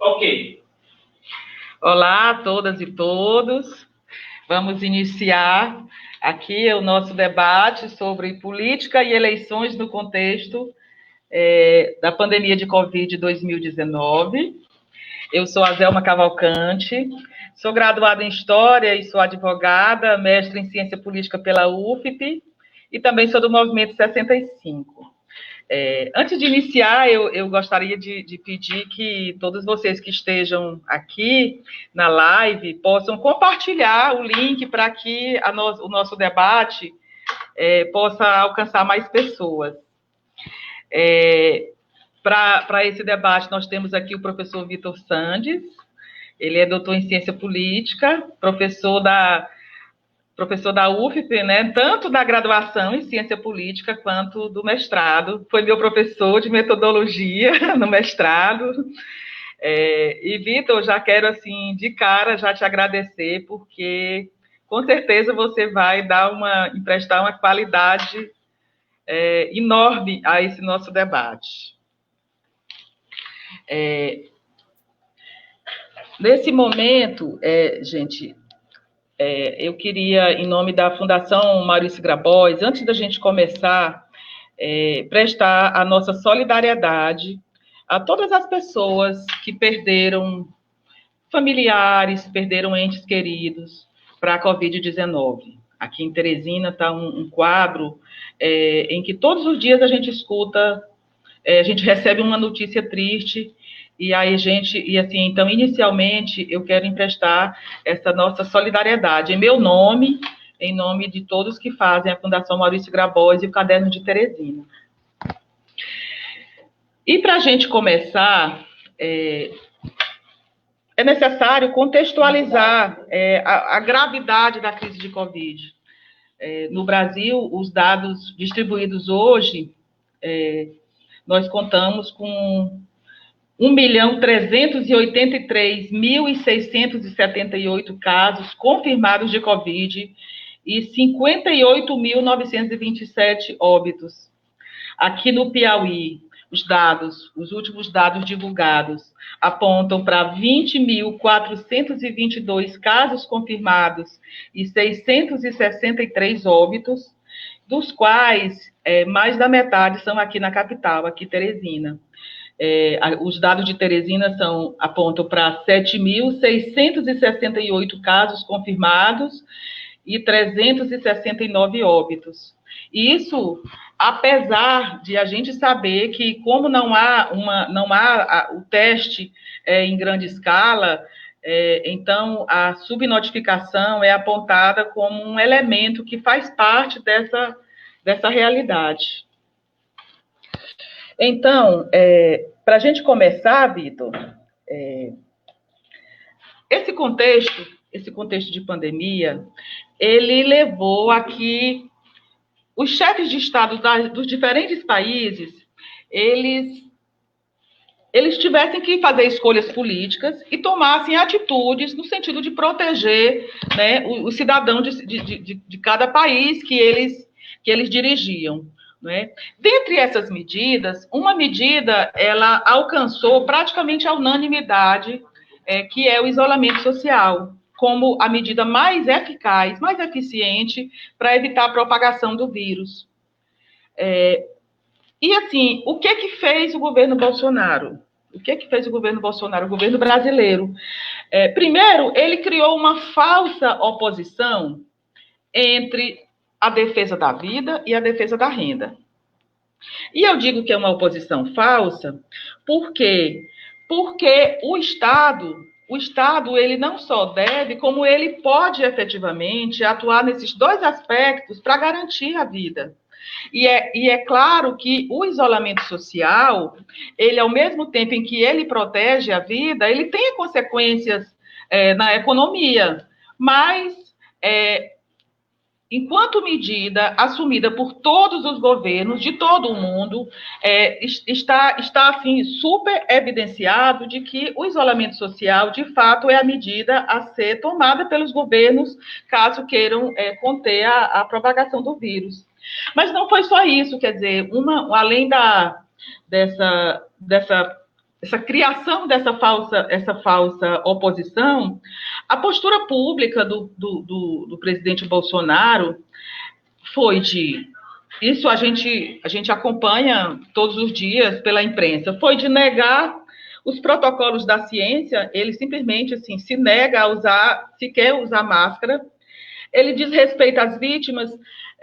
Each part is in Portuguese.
Ok. Olá a todas e todos. Vamos iniciar aqui o nosso debate sobre política e eleições no contexto da pandemia de Covid 2019. Eu sou a Zelma Cavalcante, sou graduada em História e sou advogada, mestre em Ciência Política pela UFP e também sou do Movimento 65. Antes de iniciar, eu gostaria de pedir que todos vocês que estejam aqui na live possam compartilhar o link para que o nosso debate possa alcançar mais pessoas. Para esse debate, nós temos aqui o professor Vitor Sandes, ele é doutor em Ciência Política, professor da UFP, né, tanto da graduação em Ciência Política quanto do mestrado. Foi meu professor de metodologia no mestrado. E, Vitor, já quero, assim, de cara, já te agradecer, porque com certeza você vai emprestar uma qualidade enorme a esse nosso debate. Nesse momento, gente, eu queria, em nome da Fundação Maurício Grabois, antes da gente começar, prestar a nossa solidariedade a todas as pessoas que perderam familiares, perderam entes queridos para a Covid-19. Aqui em Teresina está um quadro em que todos os dias a gente escuta, a gente recebe uma notícia triste. E aí, então, inicialmente, eu quero emprestar essa nossa solidariedade em meu nome, em nome de todos que fazem a Fundação Maurício Grabois e o Caderno de Teresina. E para a gente começar, é necessário contextualizar a gravidade da crise de Covid. No Brasil, os dados distribuídos hoje, nós contamos com 1.383.678 casos confirmados de Covid e 58.927 óbitos. Aqui no Piauí, os últimos dados divulgados apontam para 20.422 casos confirmados e 663 óbitos, dos quais mais da metade são aqui na capital, aqui Teresina. Os dados de Teresina apontam para 7.668 casos confirmados e 369 óbitos. Isso, apesar de a gente saber que, como não há o teste em grande escala, então a subnotificação é apontada como um elemento que faz parte dessa realidade. Então, para a gente começar, Vitor, esse contexto de pandemia, ele levou a que os chefes de Estado dos diferentes países, eles tivessem que fazer escolhas políticas e tomassem atitudes no sentido de proteger, né, o cidadão de cada país que eles dirigiam. Né? Dentre essas medidas, uma medida ela alcançou praticamente a unanimidade, que é o isolamento social, como a medida mais eficaz, mais eficiente para evitar a propagação do vírus. E assim, o que fez o governo Bolsonaro? O governo brasileiro? Primeiro, ele criou uma falsa oposição entre a defesa da vida e a defesa da renda. E eu digo que é uma oposição falsa, porque o Estado, ele não só deve, como ele pode efetivamente atuar nesses dois aspectos para garantir a vida. E é claro que o isolamento social, ele, ao mesmo tempo em que ele protege a vida, ele tem consequências na economia, mas enquanto medida assumida por todos os governos de todo o mundo, está assim, super evidenciado de que o isolamento social, de fato, é a medida a ser tomada pelos governos, caso queiram conter a propagação do vírus. Mas não foi só isso, quer dizer, além dessa essa criação essa falsa oposição, a postura pública do presidente Bolsonaro foi de... Isso a gente acompanha todos os dias pela imprensa, foi de negar os protocolos da ciência. Ele simplesmente assim, se nega a usar, sequer usar máscara. Ele desrespeita as vítimas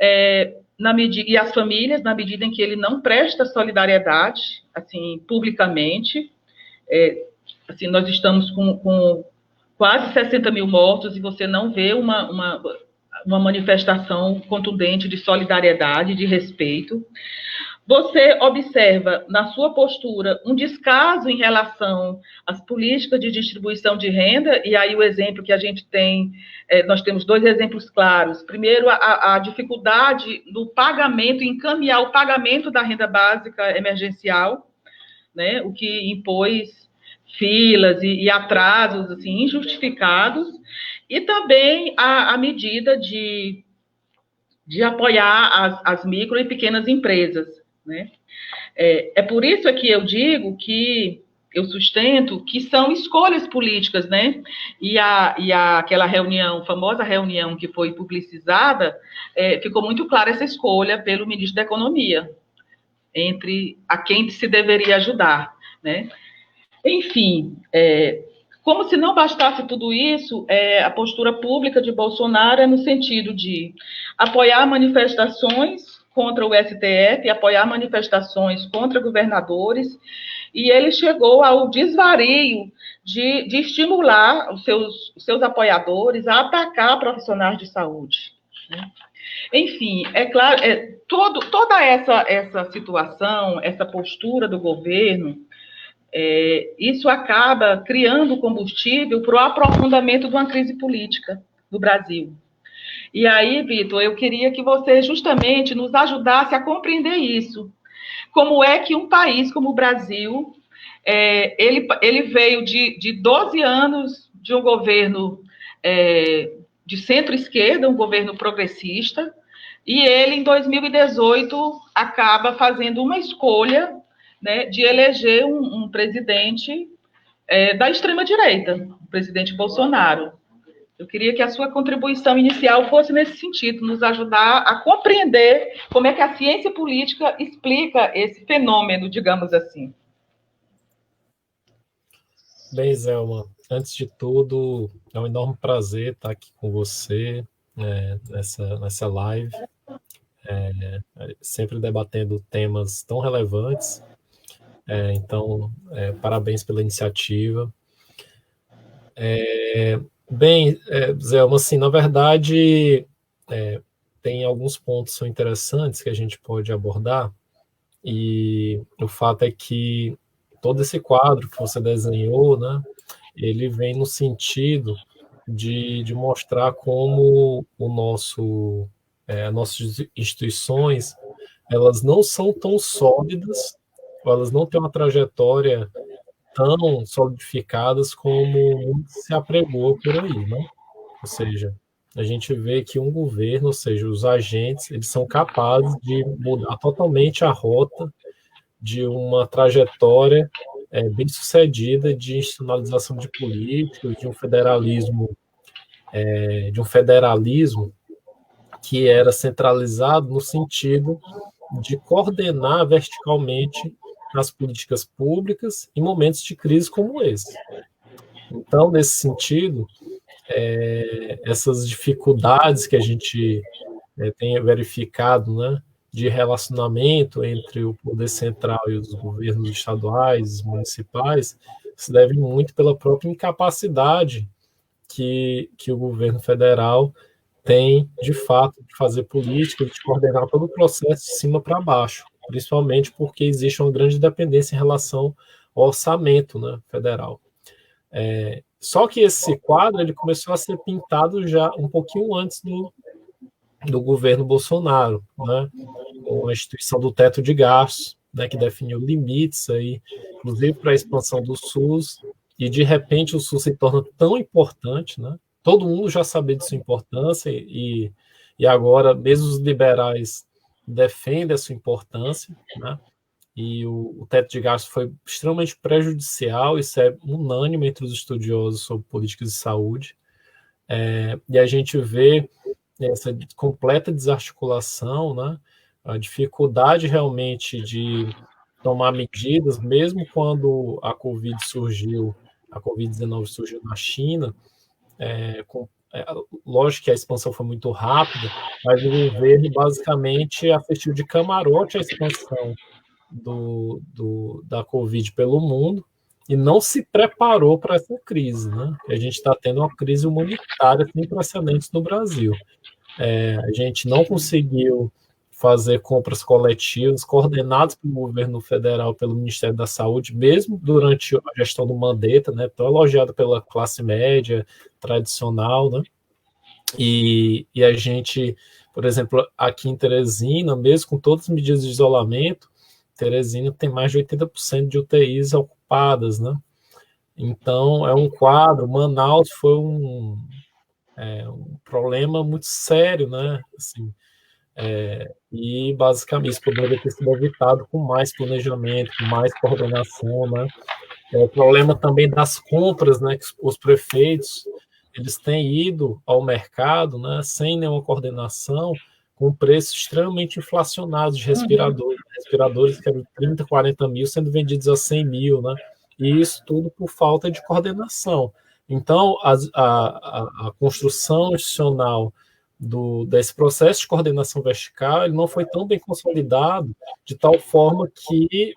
e as famílias, na medida em que ele não presta solidariedade, assim, publicamente. Assim, nós estamos com quase 60 mil mortos e você não vê uma manifestação contundente de solidariedade, de respeito. Você observa na sua postura um descaso em relação às políticas de distribuição de renda, e aí o exemplo que a gente tem, nós temos dois exemplos claros. Primeiro, a dificuldade no pagamento, encaminhar o pagamento da renda básica emergencial, né, o que impôs filas e atrasos assim, injustificados, e também a medida de apoiar as micro e pequenas empresas, né? É por isso que eu digo que eu sustento que são escolhas políticas, né? E aquela reunião, famosa reunião que foi publicizada, ficou muito clara essa escolha pelo ministro da Economia, entre a quem se deveria ajudar, né? Enfim, como se não bastasse tudo isso, a postura pública de Bolsonaro é no sentido de apoiar manifestações contra o STF, apoiar manifestações contra governadores, e ele chegou ao desvario de estimular os seus apoiadores a atacar profissionais de saúde, né? Enfim, é claro, toda essa situação, essa postura do governo, isso acaba criando combustível para o aprofundamento de uma crise política no Brasil. E aí, Vitor, eu queria que você justamente nos ajudasse a compreender isso. Como é que um país como o Brasil, ele veio de 12 anos de um governo de centro-esquerda, um governo progressista, e ele, em 2018, acaba fazendo uma escolha, né, de eleger um presidente da extrema-direita, o presidente Bolsonaro. Eu queria que a sua contribuição inicial fosse nesse sentido, nos ajudar a compreender como é que a ciência política explica esse fenômeno, digamos assim. Bem, Zelma, antes de tudo, é um enorme prazer estar aqui com você nessa live, sempre debatendo temas tão relevantes. Então, parabéns pela iniciativa. Bem, Zelma, assim, na verdade, tem alguns pontos que são interessantes que a gente pode abordar, e o fato é que todo esse quadro que você desenhou, né, ele vem no sentido de mostrar como as nossas instituições, elas não são tão sólidas, elas não têm uma trajetória tão solidificadas como se apregou por aí, né? Ou seja, a gente vê que um governo, ou seja, os agentes, eles são capazes de mudar totalmente a rota de uma trajetória bem-sucedida de institucionalização de políticos, de um federalismo que era centralizado no sentido de coordenar verticalmente as políticas públicas em momentos de crise como esse. Então, nesse sentido, essas dificuldades que a gente tem verificado, né, de relacionamento entre o poder central e os governos estaduais, municipais, se deve muito pela própria incapacidade que o governo federal tem, de fato, de fazer política, de coordenar todo o processo de cima para baixo, principalmente porque existe uma grande dependência em relação ao orçamento, né, federal. Só que esse quadro ele começou a ser pintado já um pouquinho antes do governo Bolsonaro, né, com a instituição do teto de gastos, né, que definiu limites, aí, inclusive para a expansão do SUS, e de repente o SUS se torna tão importante, né, todo mundo já sabia de sua importância, e agora mesmo os liberais defendem a sua importância, né, e o teto de gastos foi extremamente prejudicial, isso é unânime entre os estudiosos sobre políticas de saúde, e a gente vê essa completa desarticulação, né, a dificuldade realmente de tomar medidas, mesmo quando a Covid-19 surgiu na China, lógico que a expansão foi muito rápida, mas o governo basicamente assistiu de camarote a expansão da Covid pelo mundo e não se preparou para essa crise, né? A gente está tendo uma crise humanitária sem precedentes no Brasil. A gente não conseguiu fazer compras coletivas coordenadas pelo governo federal, pelo Ministério da Saúde, mesmo durante a gestão do Mandetta, né, tão elogiado pela classe média tradicional, né? E a gente, por exemplo, aqui em Teresina, mesmo com todas as medidas de isolamento, Teresina tem mais de 80% de UTIs ocupadas, né? Então, é um quadro. Manaus foi um problema muito sério, né? Assim, e basicamente isso poderia ter sido evitado com mais planejamento, com mais coordenação, né? O problema também das compras, né? Que os prefeitos eles têm ido ao mercado, né? Sem nenhuma coordenação, com preços extremamente inflacionados de respiradores que eram 30, 40 mil sendo vendidos a 100 mil, né? E isso tudo por falta de coordenação. Então, a construção institucional desse processo de coordenação vertical ele não foi tão bem consolidado, de tal forma que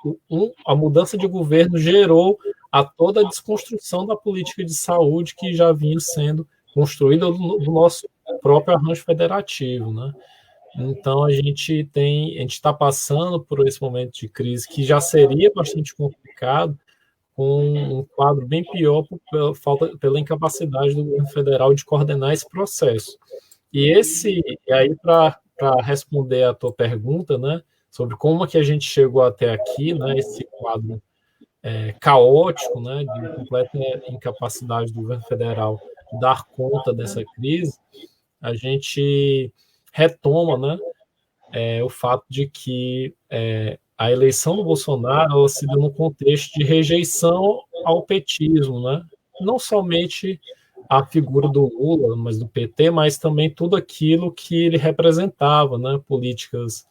a mudança de governo gerou a toda a desconstrução da política de saúde que já vinha sendo construída do nosso próprio arranjo federativo, né? Então a gente está passando por esse momento de crise que já seria bastante complicado, com um quadro bem pior pela incapacidade do governo federal de coordenar esse processo. E aí para responder a tua pergunta, né, sobre como que a gente chegou até aqui, né, esse quadro caótico, né, de completa incapacidade do governo federal de dar conta dessa crise, a gente retoma, né, o fato de que a eleição do Bolsonaro ela se deu num contexto de rejeição ao petismo, né? Não somente a figura do Lula, mas do PT, mas também tudo aquilo que ele representava, né? Políticas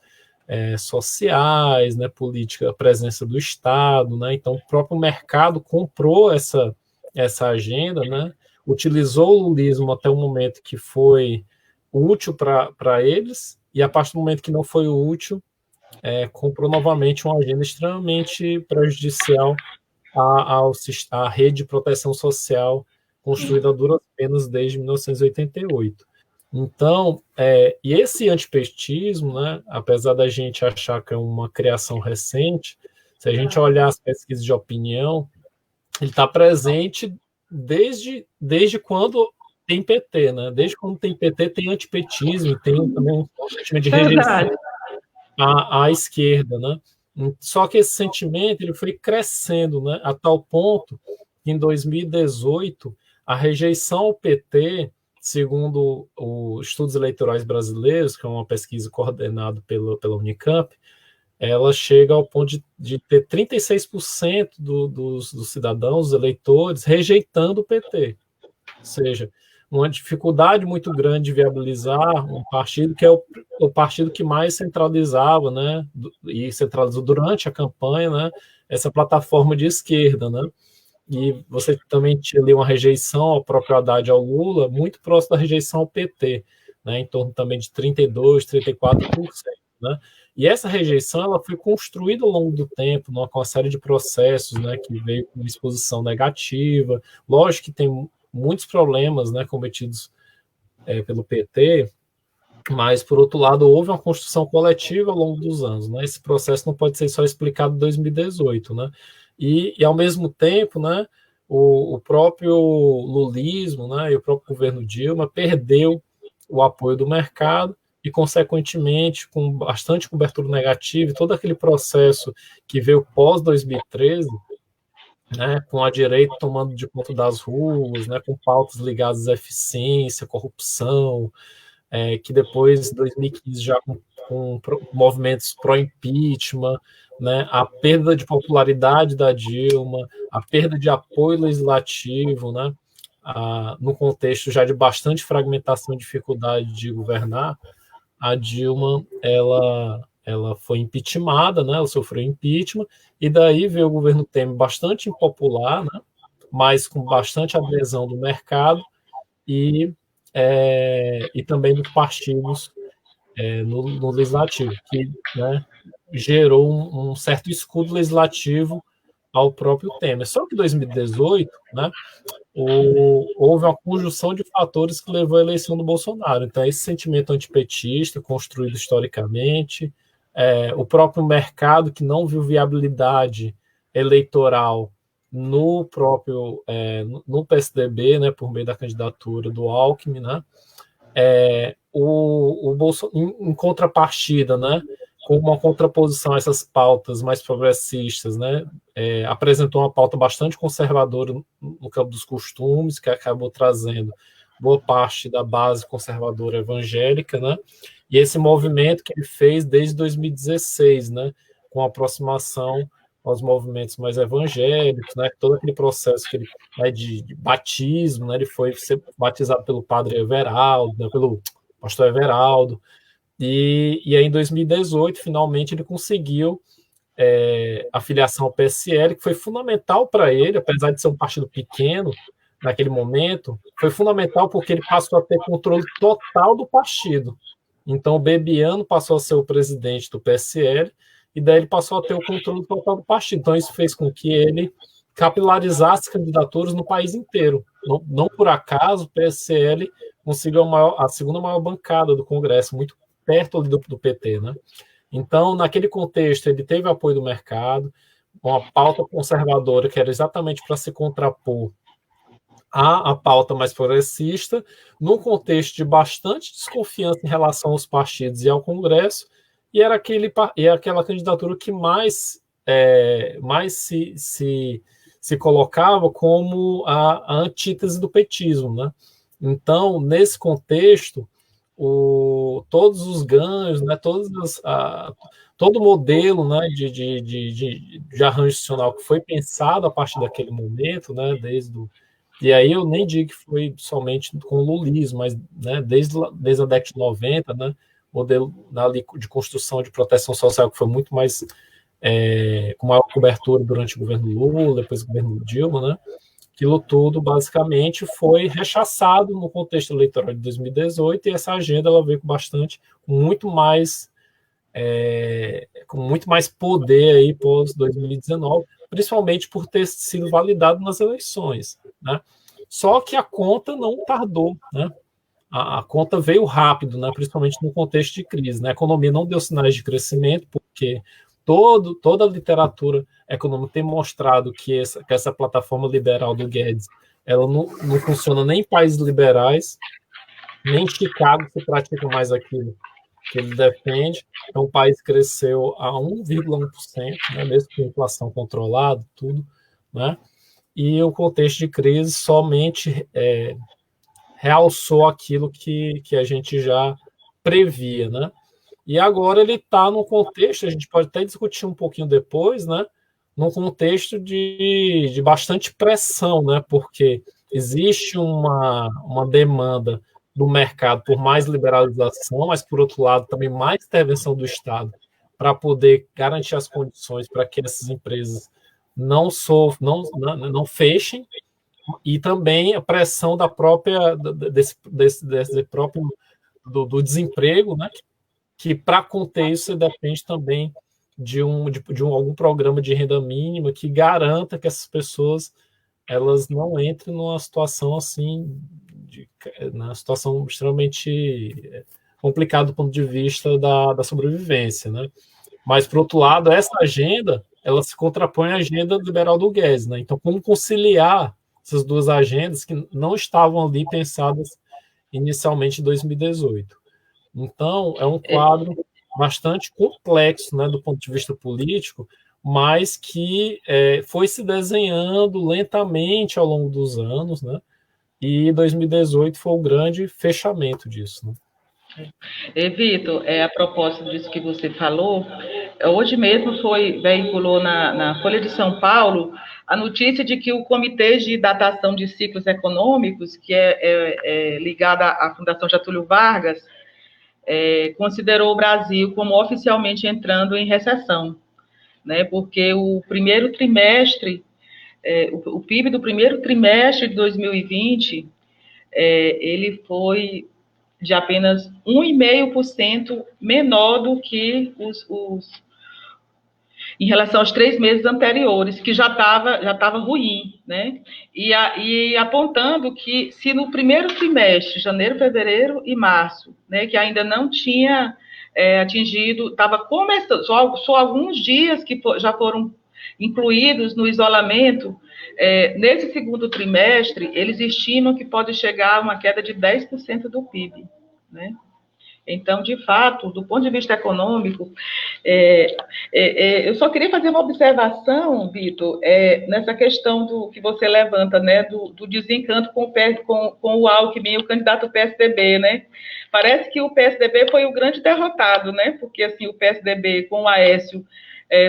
sociais, né? Política, a presença do Estado, né? Então o próprio mercado comprou essa agenda, né? Utilizou o lulismo até o momento que foi útil para eles, e a partir do momento que não foi útil, comprou novamente uma agenda extremamente prejudicial à rede de proteção social construída a duras penas desde 1988. Então, e esse antipetismo, né, apesar da gente achar que é uma criação recente, se a gente olhar as pesquisas de opinião, ele está presente desde quando tem PT, né? Desde quando tem PT, tem antipetismo, tem também um sentimento de rejeição à esquerda, né? Só que esse sentimento ele foi crescendo, né? A tal ponto que em 2018 a rejeição ao PT, segundo os Estudos Eleitorais Brasileiros, que é uma pesquisa coordenada pela Unicamp, ela chega ao ponto de ter 36% dos cidadãos, dos eleitores, rejeitando o PT. Ou seja, uma dificuldade muito grande de viabilizar um partido que é o partido que mais centralizava, né, e centralizou durante a campanha, né, essa plataforma de esquerda, né, e você também tinha ali uma rejeição ao próprio Haddad, ao Lula, muito próximo da rejeição ao PT, né, em torno também de 32%, 34%, né, e essa rejeição ela foi construída ao longo do tempo, com uma série de processos, né, que veio com exposição negativa, lógico que tem muitos problemas, né, cometidos pelo PT, mas, por outro lado, houve uma construção coletiva ao longo dos anos. Né? Esse processo não pode ser só explicado em 2018. Né? E ao mesmo tempo, né, o próprio lulismo, né, e o próprio governo Dilma perdeu o apoio do mercado e, consequentemente, com bastante cobertura negativa, todo aquele processo que veio pós-2013, né, com a direita tomando de conta das ruas, né, com pautas ligadas à eficiência, corrupção, que depois, em 2015, já com com movimentos pró-impeachment, né, a perda de popularidade da Dilma, a perda de apoio legislativo, né, no contexto já de bastante fragmentação e dificuldade de governar, a Dilma, ela foi impeachmentada, né, ela sofreu impeachment, e daí veio o governo Temer bastante impopular, né, mas com bastante adesão do mercado e também dos partidos no legislativo, que, né, gerou um certo escudo legislativo ao próprio Temer. Só que em 2018, né, houve uma conjunção de fatores que levou à eleição do Bolsonaro. Então, esse sentimento antipetista, construído historicamente, o próprio mercado, que não viu viabilidade eleitoral no próprio no PSDB, né, por meio da candidatura do Alckmin, né, o Bolsonaro, em contrapartida, né, com uma contraposição a essas pautas mais progressistas, né, apresentou uma pauta bastante conservadora no campo dos costumes, que acabou trazendo boa parte da base conservadora evangélica, né, e esse movimento que ele fez desde 2016, né, com a aproximação aos movimentos mais evangélicos, né, todo aquele processo que ele, né, de batismo, né, ele foi ser batizado pelo padre Everaldo, né, pelo pastor Everaldo, e aí em 2018, finalmente, ele conseguiu a filiação ao PSL, que foi fundamental para ele, apesar de ser um partido pequeno naquele momento, foi fundamental porque ele passou a ter controle total do partido. Então, o Bebiano passou a ser o presidente do PSL, e daí ele passou a ter o controle total do partido. Então, isso fez com que ele capilarizasse candidaturas no país inteiro. Não por acaso, o PSL conseguiu a segunda maior bancada do Congresso, muito perto ali do PT, né? Então, naquele contexto, ele teve apoio do mercado, uma pauta conservadora que era exatamente para se contrapor à pauta mais progressista, num contexto de bastante desconfiança em relação aos partidos e ao Congresso, e era aquela candidatura que mais se colocava como a antítese do petismo, né? Então, nesse contexto, todos os ganhos, né, todo o modelo, né, de arranjo institucional que foi pensado a partir daquele momento, né, e aí eu nem digo que foi somente com o lulismo, mas, né, desde a década de 90, né, modelo de construção de proteção social que foi muito mais com maior cobertura durante o governo Lula, depois do governo Dilma, né, aquilo tudo basicamente foi rechaçado no contexto eleitoral de 2018, e essa agenda ela veio com muito mais poder aí pós 2019, principalmente por ter sido validado nas eleições, né? Só que a conta não tardou, né? A conta veio rápido, né? Principalmente no contexto de crise, né? A economia não deu sinais de crescimento, porque toda a literatura econômica tem mostrado que essa plataforma liberal do Guedes ela não funciona nem em países liberais, nem em Chicago se pratica mais aquilo que ele defende. Então, o país cresceu a 1,1%, né, mesmo com inflação controlada, tudo, né? E o contexto de crise somente realçou aquilo que a gente já previa, né? E agora ele está num contexto, a gente pode até discutir um pouquinho depois, né? Num contexto de bastante pressão, né? Porque existe uma demanda do mercado por mais liberalização, mas, por outro lado, também mais intervenção do Estado para poder garantir as condições para que essas empresas não fechem, e também a pressão desse próprio do desemprego, né? Que para conter isso você depende também de algum programa de renda mínima que garanta que essas pessoas elas não entrem numa situação assim, numa situação extremamente complicada do ponto de vista da sobrevivência, né? Mas, por outro lado, essa agenda ela se contrapõe à agenda liberal do Guedes, né? Então, como conciliar essas duas agendas que não estavam ali pensadas inicialmente em 2018? Então, é um quadro bastante complexo, né, do ponto de vista político, mas que foi se desenhando lentamente ao longo dos anos, né? E 2018 foi o grande fechamento disso, né? Vitor, a propósito disso que você falou, hoje mesmo veiculou na Folha de São Paulo a notícia de que o Comitê de Datação de Ciclos Econômicos, que é ligado à Fundação Getúlio Vargas, considerou o Brasil como oficialmente entrando em recessão, né? Porque o primeiro trimestre, o PIB do primeiro trimestre de 2020, ele foi de apenas 1,5% menor do que em relação aos 3 meses anteriores, que já tava ruim, né? E apontando que se no primeiro trimestre, janeiro, fevereiro e março, né, que ainda não tinha atingido, estava começando, só alguns dias que já foram incluídos no isolamento, nesse segundo trimestre, eles estimam que pode chegar a uma queda de 10% do PIB, né? Então, de fato, do ponto de vista econômico, eu só queria fazer uma observação, Vitor, nessa questão que você levanta, né, do desencanto com o Alckmin, o candidato PSDB, né? Parece que o PSDB foi o grande derrotado, né? Porque assim, o PSDB com o Aécio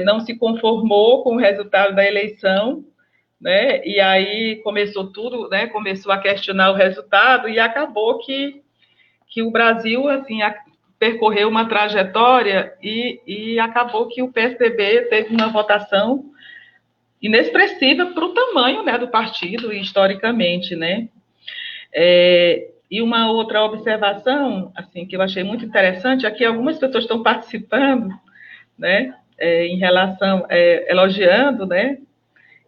não se conformou com o resultado da eleição, né? E aí começou tudo, né? Começou a questionar o resultado e acabou que o Brasil, assim, percorreu uma trajetória e acabou que o PSDB teve uma votação inexpressiva para o tamanho, né, do partido, historicamente, né? E uma outra observação, assim, que eu achei muito interessante, é que algumas pessoas estão participando, né, em relação, elogiando, né,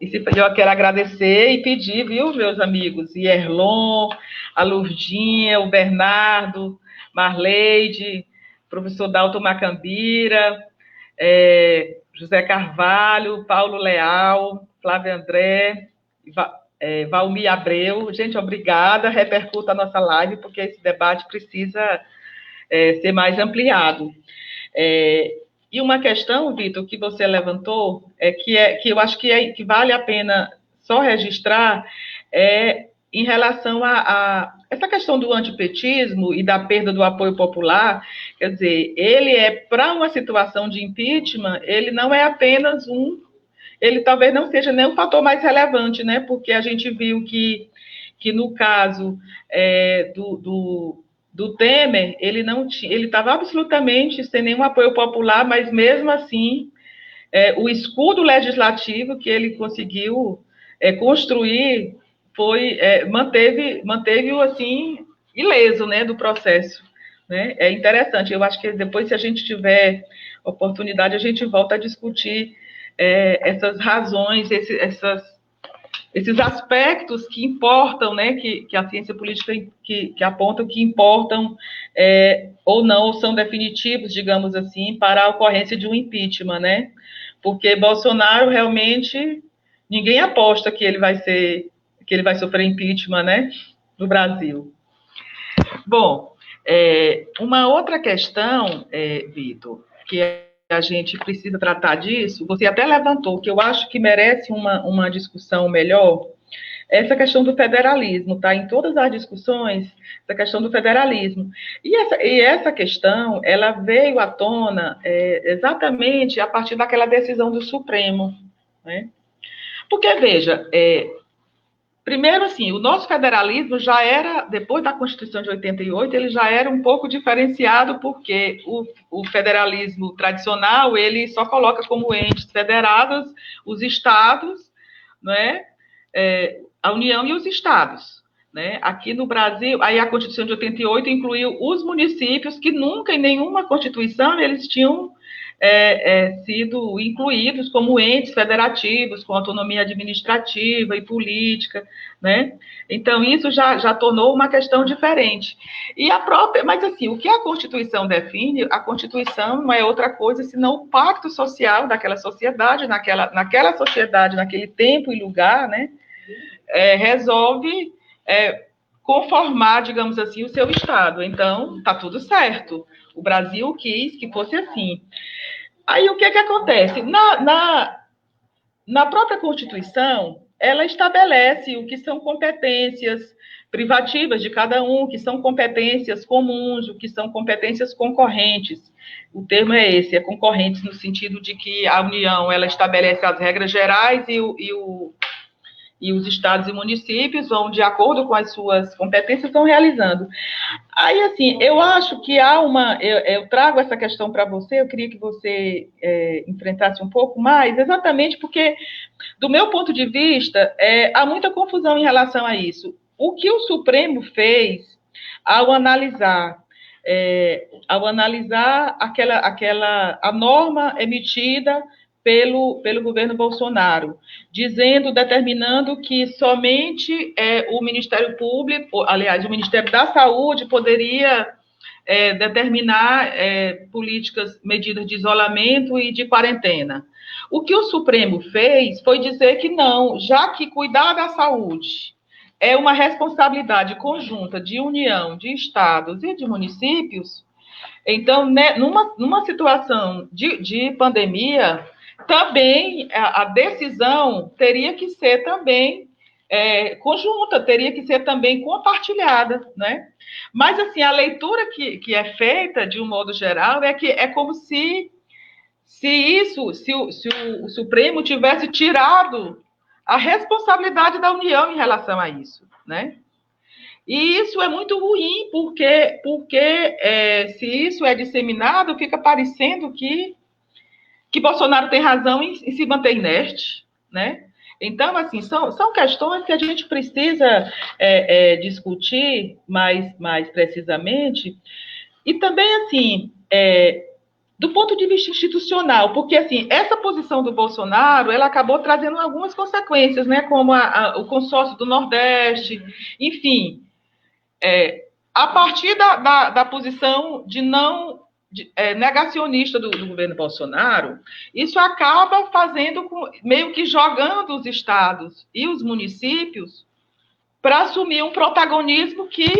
e eu quero agradecer e pedir, viu, meus amigos, Yerlon, a Lurdinha, o Bernardo, Marleide, professor Dalton Macambira, José Carvalho, Paulo Leal, Flávio André, Valmir Abreu. Gente, obrigada, repercuta a nossa live, porque esse debate precisa ser mais ampliado. E uma questão, Vitor, que você levantou, que eu acho que vale a pena só registrar, em relação a essa questão do antipetismo e da perda do apoio popular. Quer dizer, ele para uma situação de impeachment, ele não é apenas ele talvez não seja nem o fator mais relevante, né? Porque a gente viu que no caso do Temer, ele estava absolutamente sem nenhum apoio popular, mas mesmo assim, o escudo legislativo que ele conseguiu construir manteve-o assim ileso, né, do processo, né? É interessante. Eu acho que depois, se a gente tiver oportunidade, a gente volta a discutir essas razões, esses aspectos que importam, né, que a ciência política que apontam que importam ou não, ou são definitivos, digamos assim, para a ocorrência de um impeachment, né? Porque Bolsonaro realmente ninguém aposta que ele vai sofrer impeachment, né, no Brasil. Bom, uma outra questão, Vitor, que a gente precisa tratar disso, você até levantou, que eu acho que merece uma discussão melhor, essa questão do federalismo, tá? Em todas as discussões, essa questão do federalismo. E essa questão, ela veio à tona exatamente a partir daquela decisão do Supremo, né? Porque, veja, primeiro, assim, o nosso federalismo já era, depois da Constituição de 88, ele já era um pouco diferenciado, porque o federalismo tradicional, ele só coloca como entes federados os estados, né, a União e os estados, né? Aqui no Brasil, aí a Constituição de 88 incluiu os municípios, que nunca em nenhuma Constituição eles tinham sido incluídos como entes federativos, com autonomia administrativa e política, né? Então, isso já tornou uma questão diferente. Mas assim, o que a Constituição define, a Constituição não é outra coisa senão o pacto social daquela sociedade, naquela sociedade, naquele tempo e lugar, né? Resolve conformar, digamos assim, o seu Estado. Então, está tudo certo. O Brasil quis que fosse assim. Aí, o que acontece? Na própria Constituição, ela estabelece o que são competências privativas de cada um, o que são competências comuns, o que são competências concorrentes. O termo é esse, é concorrentes no sentido de que a União ela estabelece as regras gerais e os estados e municípios vão, de acordo com as suas competências, estão realizando. Aí, assim, eu acho que há uma... Eu trago essa questão para você, eu queria que você enfrentasse um pouco mais, exatamente porque, do meu ponto de vista, há muita confusão em relação a isso. O que o Supremo fez ao analisar a norma emitida pelo governo Bolsonaro, determinando que somente o Ministério Público, aliás, o Ministério da Saúde poderia determinar políticas, medidas de isolamento e de quarentena. O que o Supremo fez foi dizer que não, já que cuidar da saúde é uma responsabilidade conjunta de União, de estados e de municípios, então, né, numa situação de pandemia, também a decisão teria que ser também conjunta, teria que ser também compartilhada, né? Mas, assim, a leitura que é feita, de um modo geral, é que é como se o Supremo tivesse tirado a responsabilidade da União em relação a isso, né? E isso é muito ruim, porque se isso é disseminado, fica parecendo que Bolsonaro tem razão em se manter inerte, né? Então, assim, são questões que a gente precisa discutir mais precisamente. E também, assim, do ponto de vista institucional, porque, assim, essa posição do Bolsonaro, ela acabou trazendo algumas consequências, né? Como o consórcio do Nordeste, enfim, a partir da posição de não negacionista do governo Bolsonaro, isso acaba fazendo, meio que jogando os estados e os municípios para assumir um protagonismo que,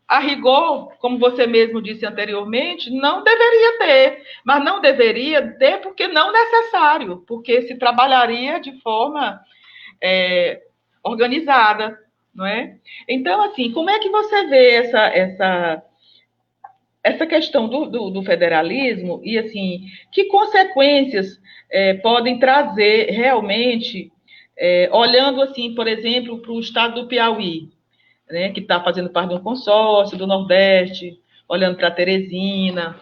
a rigor, como você mesmo disse anteriormente, não deveria ter, mas não deveria ter porque não necessário, porque se trabalharia de forma organizada, não é? Então, assim, como é que você vê essa questão do federalismo e, assim, que consequências podem trazer realmente, olhando, assim, por exemplo, para o estado do Piauí, né, que está fazendo parte de um consórcio do Nordeste, olhando para Teresina,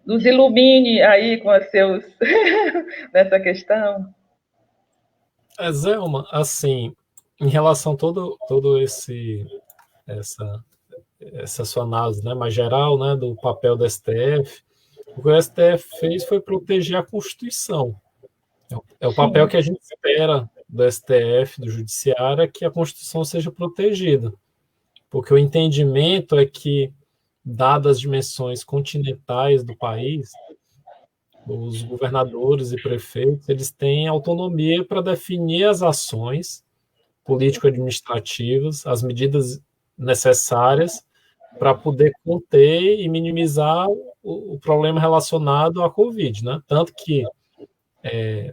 nos ilumine aí com os seus nessa questão. Zélma, assim, em relação a todo essa sua análise, né, mais geral, né, do papel do STF, o que o STF fez foi proteger a Constituição. É o papel que a gente espera do STF, do Judiciário, é que a Constituição seja protegida. Porque o entendimento é que, dadas as dimensões continentais do país, os governadores e prefeitos, eles têm autonomia para definir as ações político-administrativas, as medidas necessárias para poder conter e minimizar o problema relacionado à Covid, né? Tanto que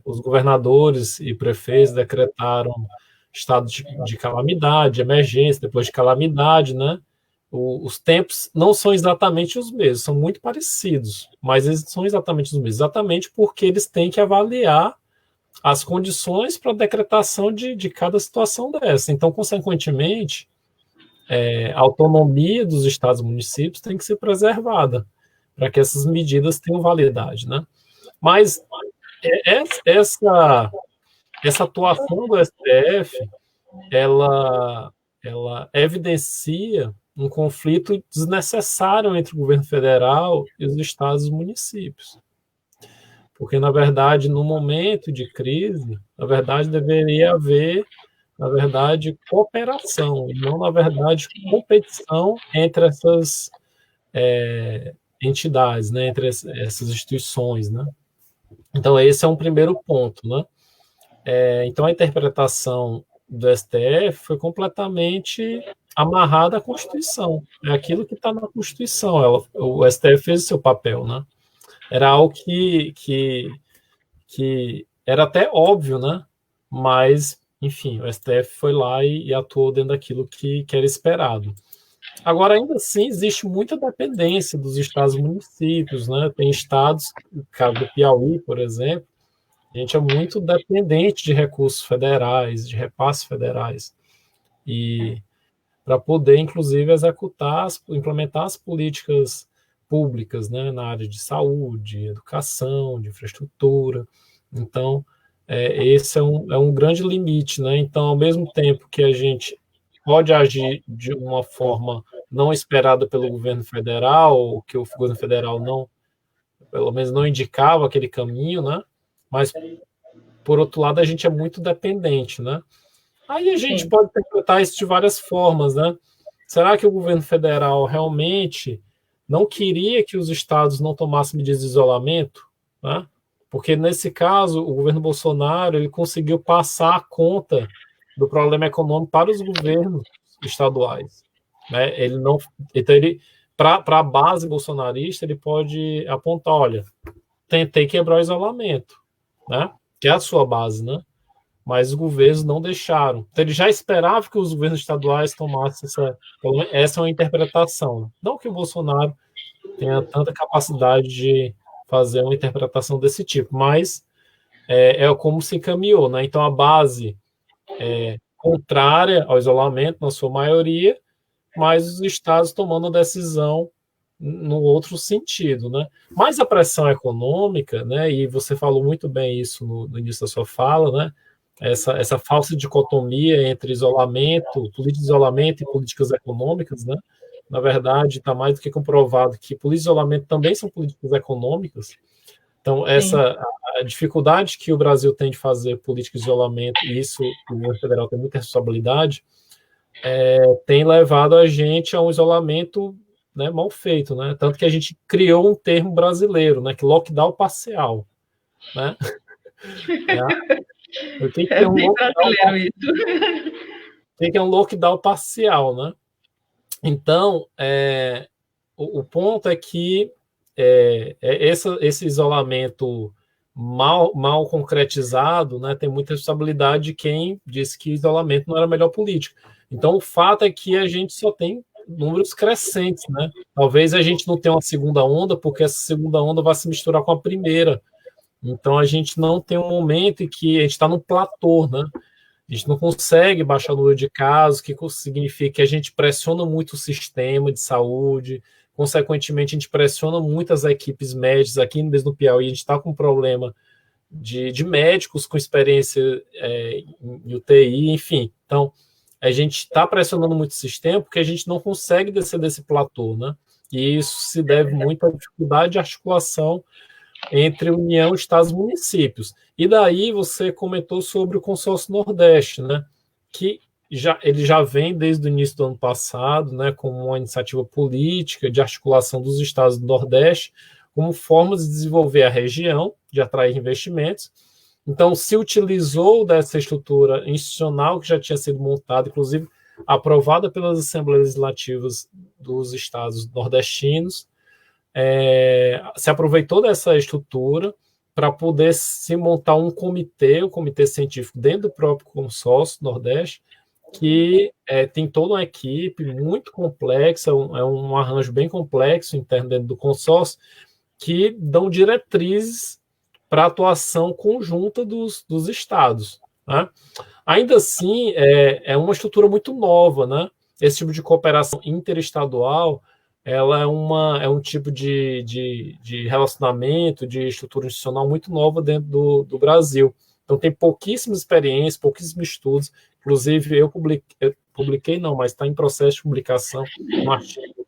os governadores e prefeitos decretaram estado de calamidade, emergência, depois de calamidade, né? Os tempos não são exatamente os mesmos, são muito parecidos, mas eles são exatamente os mesmos, exatamente porque eles têm que avaliar as condições para a decretação de cada situação dessa. Então, consequentemente, a autonomia dos estados e municípios tem que ser preservada para que essas medidas tenham validade, né? Mas essa atuação do STF, ela evidencia um conflito desnecessário entre o governo federal e os estados e municípios. Porque, na verdade, no momento de crise, na verdade, deveria haver, na verdade, cooperação, e não, na verdade, competição entre essas entidades, né, entre essas instituições, né? Então, esse é um primeiro ponto, né? Então, a interpretação do STF foi completamente amarrada à Constituição. É aquilo que está na Constituição. O STF fez o seu papel, né? Era algo que era até óbvio, né? Mas enfim, o STF foi lá e atuou dentro daquilo que era esperado. Agora, ainda assim, existe muita dependência dos estados e municípios, né? Tem estados, no caso do Piauí, por exemplo, a gente é muito dependente de recursos federais, de repasses federais, e para poder, inclusive, implementar as políticas públicas, né, na área de saúde, educação, de infraestrutura. Então, esse é um grande limite, né? Então, ao mesmo tempo que a gente pode agir de uma forma não esperada pelo governo federal, que o governo federal não, pelo menos não indicava aquele caminho, né? Mas, por outro lado, a gente é muito dependente, né? Aí a gente pode interpretar isso de várias formas, né? Será que o governo federal realmente não queria que os estados não tomassem medidas de isolamento, né? Porque nesse caso o governo Bolsonaro ele conseguiu passar a conta do problema econômico para os governos estaduais, né? Ele não, então ele para a base bolsonarista ele pode apontar, olha, tentei quebrar o isolamento, né? Que é a sua base, né? Mas os governos não deixaram. Então, ele já esperava que os governos estaduais tomassem essa é uma interpretação. Não que o Bolsonaro tenha tanta capacidade de fazer uma interpretação desse tipo, mas é como se encaminhou, né? Então, a base é contrária ao isolamento, na sua maioria, mas os estados tomando a decisão no outro sentido, né? Mas a pressão econômica, né? E você falou muito bem isso no início da sua fala, né? Essa falsa dicotomia entre política de isolamento e políticas econômicas, né? Na verdade, está mais do que comprovado que políticas de isolamento também são políticas econômicas. Então, a dificuldade que o Brasil tem de fazer políticas de isolamento, e isso o governo federal tem muita responsabilidade, tem levado a gente a um isolamento, né, mal feito, né? Tanto que a gente criou um termo brasileiro, né, que é lockdown parcial, né? Eu tenho que ter um brasileiro isso. tem que ter um lockdown parcial, né? Então, o ponto é que esse isolamento mal concretizado, né, tem muita responsabilidade de quem disse que isolamento não era a melhor política. Então, o fato é que a gente só tem números crescentes, né? Talvez a gente não tenha uma segunda onda, porque essa segunda onda vai se misturar com a primeira. Então, a gente não tem um momento em que a gente está no platô, né? A gente não consegue baixar o número de casos, que significa que a gente pressiona muito o sistema de saúde, consequentemente, a gente pressiona muito as equipes médicas. Aqui mesmo no Piauí, a gente está com um problema de médicos com experiência em UTI, enfim. Então, a gente está pressionando muito o sistema porque a gente não consegue descer desse platô, né? E isso se deve muito à dificuldade de articulação entre União, Estados e municípios. E daí você comentou sobre o consórcio Nordeste, né? Que ele já vem desde o início do ano passado, né, como uma iniciativa política de articulação dos estados do Nordeste, como formas de desenvolver a região, de atrair investimentos. Então, se utilizou dessa estrutura institucional que já tinha sido montada, inclusive aprovada pelas assembleias legislativas dos estados nordestinos, se aproveitou dessa estrutura para poder se montar um comitê, o comitê científico dentro do próprio consórcio Nordeste, que tem toda uma equipe muito complexa, é um arranjo bem complexo interno dentro do consórcio, que dão diretrizes para a atuação conjunta dos estados, né? Ainda assim, é uma estrutura muito nova, né? Esse tipo de cooperação interestadual, ela é um tipo de relacionamento, de estrutura institucional muito nova dentro do Brasil. Então, tem pouquíssimas experiências, pouquíssimos estudos. Inclusive, eu publiquei não, mas está em processo de publicação, um artigo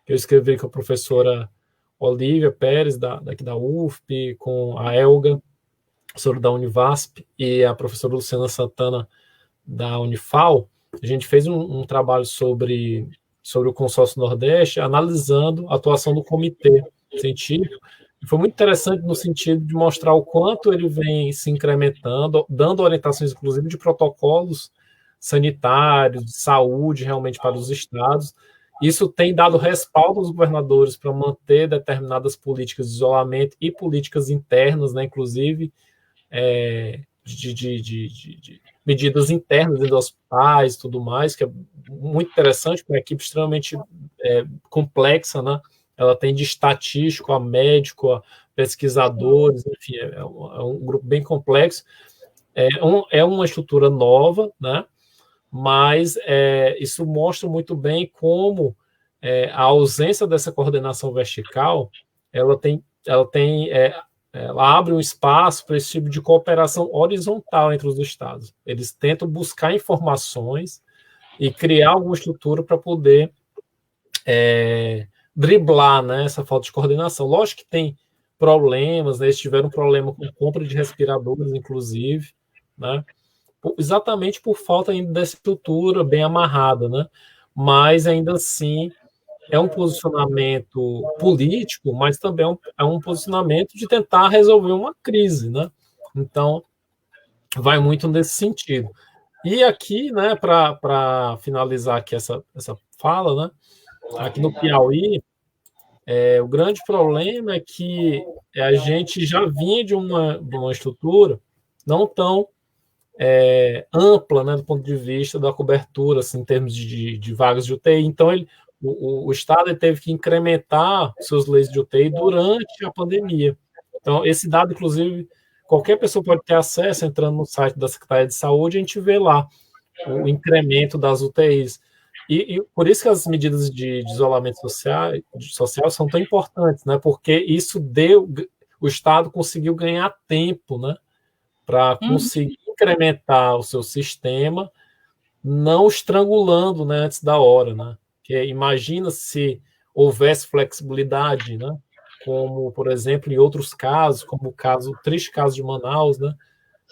que eu escrevi com a professora Olívia Pérez, daqui da UFP, com a Elga, professora da Univasp, e a professora Luciana Santana, da Unifal. A gente fez um trabalho sobre o consórcio Nordeste, analisando a atuação do comitê científico. E foi muito interessante no sentido de mostrar o quanto ele vem se incrementando, dando orientações, inclusive, de protocolos sanitários, de saúde, realmente, para os estados. Isso tem dado respaldo aos governadores para manter determinadas políticas de isolamento e políticas internas, né, inclusive de medidas internas dentro dos hospitais e tudo mais, que é muito interessante, uma equipe extremamente complexa, né? Ela tem de estatístico a médico, a pesquisadores, enfim, é um grupo bem complexo. É uma estrutura nova, né? Mas isso mostra muito bem como a ausência dessa coordenação vertical, ela abre um espaço para esse tipo de cooperação horizontal entre os estados. Eles tentam buscar informações e criar alguma estrutura para poder driblar, né, essa falta de coordenação. Lógico que tem problemas, né, eles tiveram problema com compra de respiradores, inclusive, né, exatamente por falta ainda dessa estrutura bem amarrada, né, mas ainda assim é um posicionamento político, mas também é um posicionamento de tentar resolver uma crise, né, então vai muito nesse sentido. E aqui, né, para finalizar aqui essa fala, né, aqui no Piauí, o grande problema é que a gente já vinha de uma estrutura não tão ampla, né, do ponto de vista da cobertura, assim, em termos de vagas de UTI. Então, o Estado teve que incrementar seus leitos de UTI durante a pandemia. Então, esse dado, inclusive, qualquer pessoa pode ter acesso, entrando no site da Secretaria de Saúde, a gente vê lá o incremento das UTIs. E por isso que as medidas de isolamento social são tão importantes, né? Porque isso o Estado conseguiu ganhar tempo, né? Para conseguir incrementar o seu sistema, não estrangulando, né, antes da hora, né? Que imagina se houvesse flexibilidade, né? Como, por exemplo, em outros casos, como o triste caso de Manaus, né?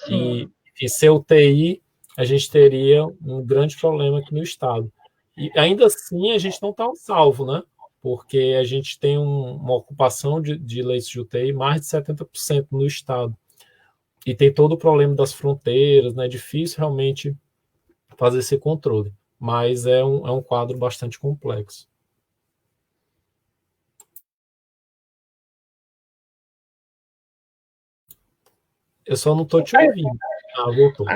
E ser UTI, a gente teria um grande problema aqui no estado. E ainda assim, a gente não está ao salvo, né? Porque a gente tem uma ocupação de leitos de UTI mais de 70% no estado. E tem todo o problema das fronteiras, né? É difícil realmente fazer esse controle. Mas é um quadro bastante complexo. Eu só não estou te ouvindo. Voltou.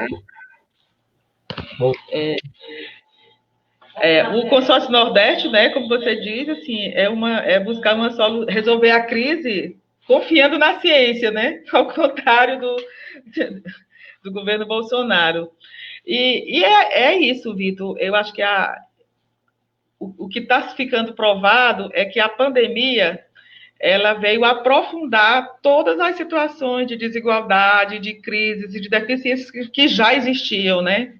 O consórcio Nordeste, né, como você diz, assim, é buscar resolver a crise confiando na ciência, né? Ao contrário do governo Bolsonaro. E é isso, Vitor. Eu acho que o que está ficando provado é que a pandemia ela veio aprofundar todas as situações de desigualdade, de crises e de deficiências que já existiam, né?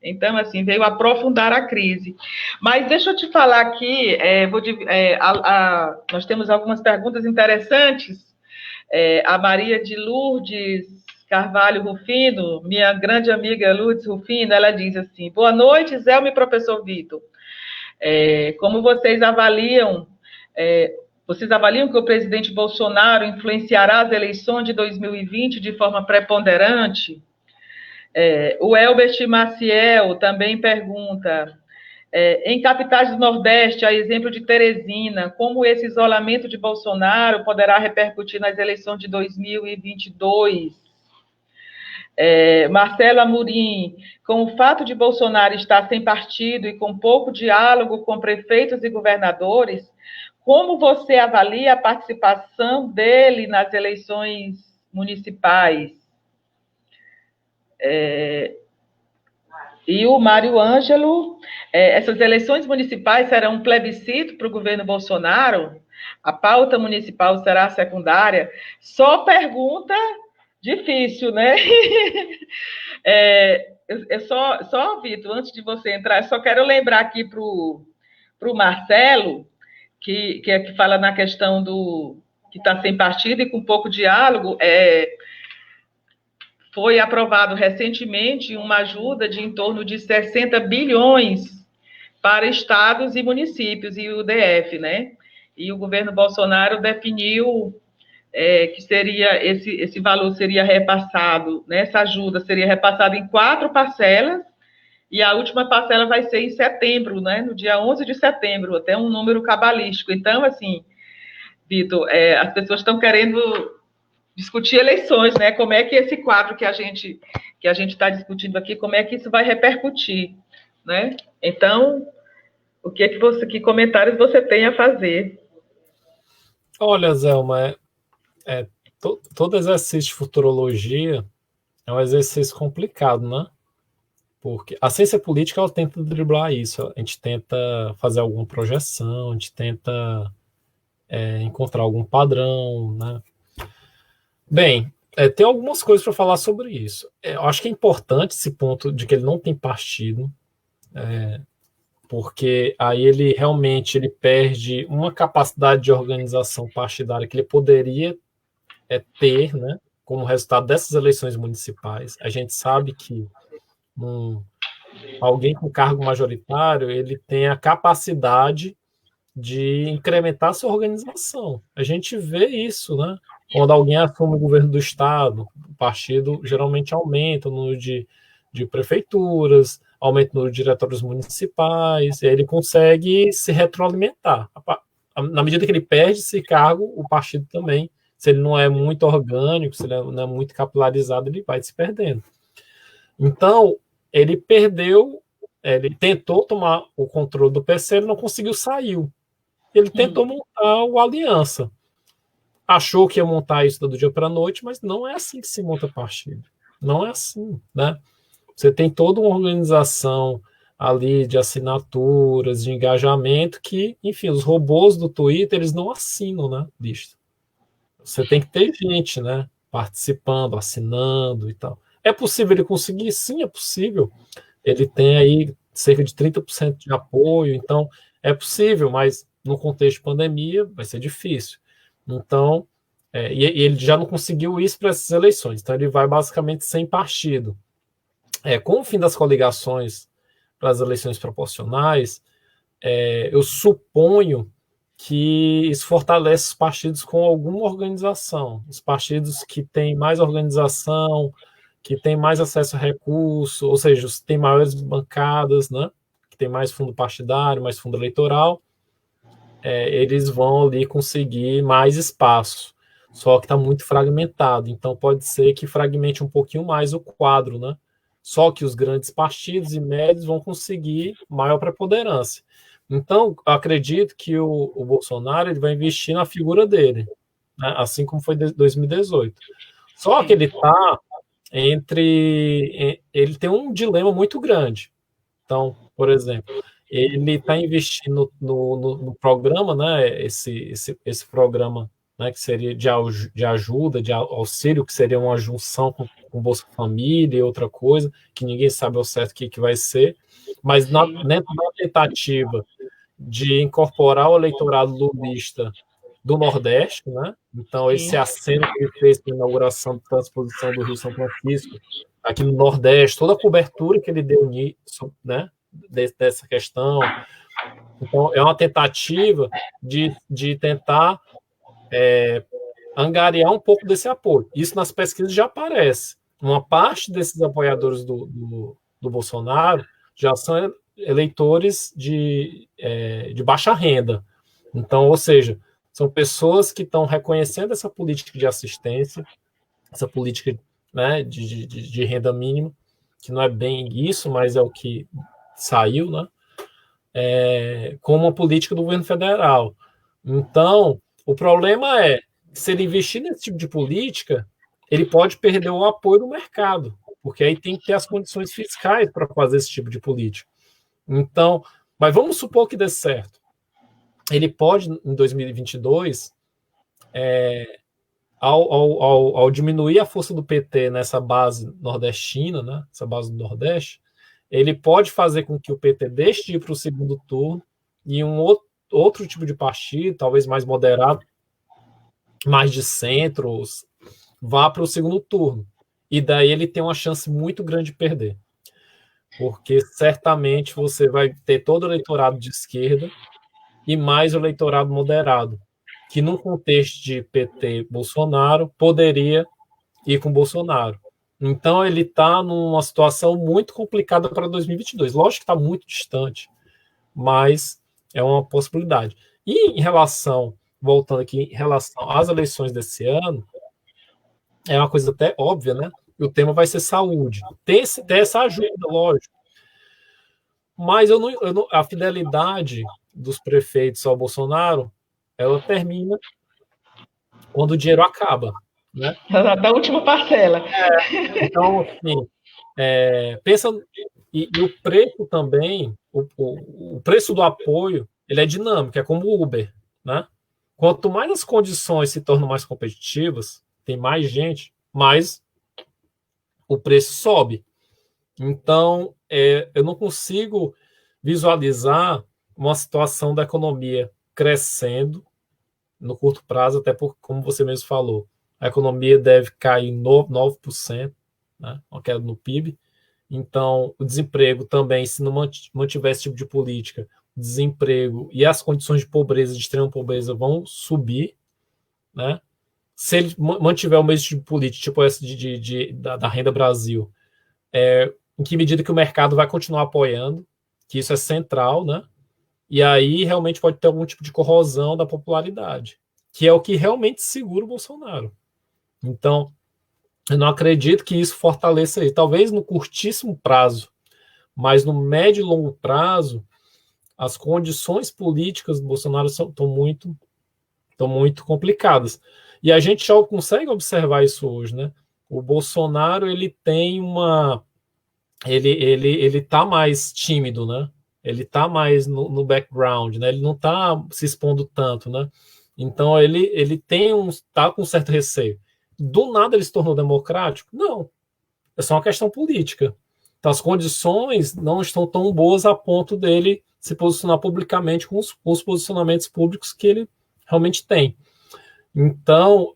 Então, assim, veio aprofundar a crise. Mas deixa eu te falar aqui, nós temos algumas perguntas interessantes. A Maria de Lourdes Carvalho Rufino, minha grande amiga Lourdes Rufino, ela diz assim: boa noite, Zelma e professor Vitor. Como vocês avaliam que o presidente Bolsonaro influenciará as eleições de 2020 de forma preponderante? O Elbert Maciel também pergunta: em capitais do Nordeste, a exemplo de Teresina, como esse isolamento de Bolsonaro poderá repercutir nas eleições de 2022? Marcelo Amorim, com o fato de Bolsonaro estar sem partido e com pouco diálogo com prefeitos e governadores, como você avalia a participação dele nas eleições municipais? E o Mário Ângelo, essas eleições municipais serão um plebiscito para o governo Bolsonaro? A pauta municipal será secundária? Só pergunta difícil, né? Só, Vitor, antes de você entrar, eu só quero lembrar aqui para o Marcelo, que fala na questão que está sem partido e com pouco diálogo, foi aprovado recentemente uma ajuda de em torno de 60 bilhões para estados e municípios e o DF, né? E o governo Bolsonaro definiu que seria esse valor seria repassado, né? Essa ajuda seria repassada em 4 parcelas, e a última parcela vai ser em setembro, né? No dia 11 de setembro, até um número cabalístico. Então, assim, Vitor, as pessoas estão querendo discutir eleições, né? Como é que esse quadro que a gente está discutindo aqui, como é que isso vai repercutir, né? Então, que comentários você tem a fazer? Olha, Zelma, todo exercício de futurologia é um exercício complicado, né? Porque a ciência política ela tenta driblar isso, a gente tenta fazer alguma projeção, a gente tenta encontrar algum padrão, né? Bem, tem algumas coisas para falar sobre isso. Eu acho que é importante esse ponto de que ele não tem partido, porque aí ele realmente ele perde uma capacidade de organização partidária que ele poderia ter, né, como resultado dessas eleições municipais. A gente sabe que alguém com cargo majoritário ele tem a capacidade de incrementar sua organização. A gente vê isso, né? Quando alguém assume o governo do estado, o partido geralmente aumenta o número de prefeituras, aumenta o número de diretórios municipais, e aí ele consegue se retroalimentar. Na medida que ele perde esse cargo, o partido também, se ele não é muito orgânico, se ele não é muito capilarizado, ele vai se perdendo. Então, ele perdeu, ele tentou tomar o controle do PC, ele não conseguiu, saiu. Ele tentou montar o Aliança. Achou que ia montar isso do dia para a noite, mas não é assim que se monta partido. Não é assim, né? Você tem toda uma organização ali de assinaturas, de engajamento, que, enfim, os robôs do Twitter, eles não assinam, né, lista. Você tem que ter gente, né, participando, assinando e tal. É possível ele conseguir? Sim, é possível. Ele tem aí cerca de 30% de apoio, então é possível, mas no contexto de pandemia vai ser difícil. Então, e ele já não conseguiu isso para essas eleições, então ele vai basicamente sem partido. Com o fim das coligações para as eleições proporcionais, eu suponho que isso fortalece os partidos com alguma organização. Os partidos que têm mais organização, que têm mais acesso a recurso, ou seja, os que têm maiores bancadas, né? Que tem mais fundo partidário, mais fundo eleitoral, eles vão ali conseguir mais espaço. Só que está muito fragmentado, então pode ser que fragmente um pouquinho mais o quadro, né? Só que os grandes partidos e médios vão conseguir maior preponderância. Então, acredito que o Bolsonaro ele vai investir na figura dele, né? Assim como foi em 2018. Só que ele está ele tem um dilema muito grande. Então, por exemplo, ele está investindo no programa, né? Esse programa, né, que seria de ajuda, de auxílio, que seria uma junção com Bolsa Família e outra coisa, que ninguém sabe ao certo o que vai ser, mas dentro da tentativa de incorporar o eleitorado lulista do Nordeste, né? Então, esse aceno que ele fez na inauguração da transposição do Rio São Francisco, aqui no Nordeste, toda a cobertura que ele deu nisso, né? Dessa questão. Então, é uma tentativa de tentar angariar um pouco desse apoio. Isso nas pesquisas já aparece. Uma parte desses apoiadores do Bolsonaro já são eleitores de baixa renda. Então, ou seja, são pessoas que estão reconhecendo essa política de assistência, essa política, né, de renda mínima, que não é bem isso, mas é o que saiu, né, como uma política do governo federal. Então, o problema é, se ele investir nesse tipo de política, ele pode perder o apoio do mercado, porque aí tem que ter as condições fiscais para fazer esse tipo de política. Então, mas vamos supor que dê certo. Ele pode, em 2022, ao diminuir a força do PT nessa base nordestina, né, essa base do Nordeste, ele pode fazer com que o PT deixe de ir para o segundo turno e um outro tipo de partido, talvez mais moderado, mais de centro, vá para o segundo turno. E daí ele tem uma chance muito grande de perder. Porque certamente você vai ter todo o eleitorado de esquerda e mais o eleitorado moderado, que num contexto de PT-Bolsonaro poderia ir com Bolsonaro. Então ele está numa situação muito complicada para 2022. Lógico que está muito distante, mas é uma possibilidade. E em relação, voltando aqui, em relação às eleições desse ano, é uma coisa até óbvia, né? O tema vai ser saúde. Tem essa ajuda, lógico. Mas a fidelidade dos prefeitos ao Bolsonaro, ela termina quando o dinheiro acaba, né? Da última parcela. Então, assim, pensa e o preço também, o preço do apoio, ele é dinâmico, é como o Uber, né? Quanto mais as condições se tornam mais competitivas, tem mais gente, mais o preço sobe. Então, eu não consigo visualizar uma situação da economia crescendo no curto prazo, até porque, como você mesmo falou, a economia deve cair 9%, né, uma queda no PIB. Então, o desemprego também, se não mantiver esse tipo de política, o desemprego e as condições de pobreza, de extrema pobreza, vão subir, né? Se ele mantiver o mesmo tipo de política, tipo essa da Renda Brasil, em que medida que o mercado vai continuar apoiando, que isso é central, né? E aí realmente pode ter algum tipo de corrosão da popularidade, que é o que realmente segura o Bolsonaro. Então, eu não acredito que isso fortaleça ele. Talvez no curtíssimo prazo, mas no médio e longo prazo, as condições políticas do Bolsonaro estão muito complicadas. E a gente já consegue observar isso hoje, né? O Bolsonaro, ele tem uma ele tá mais tímido, né? Ele tá mais no background, né? Ele não tá se expondo tanto, né? Então ele tá com certo receio. Do nada ele se tornou democrático? Não, é só uma questão política. Então as condições não estão tão boas a ponto dele se posicionar publicamente com os posicionamentos públicos que ele realmente tem. Então,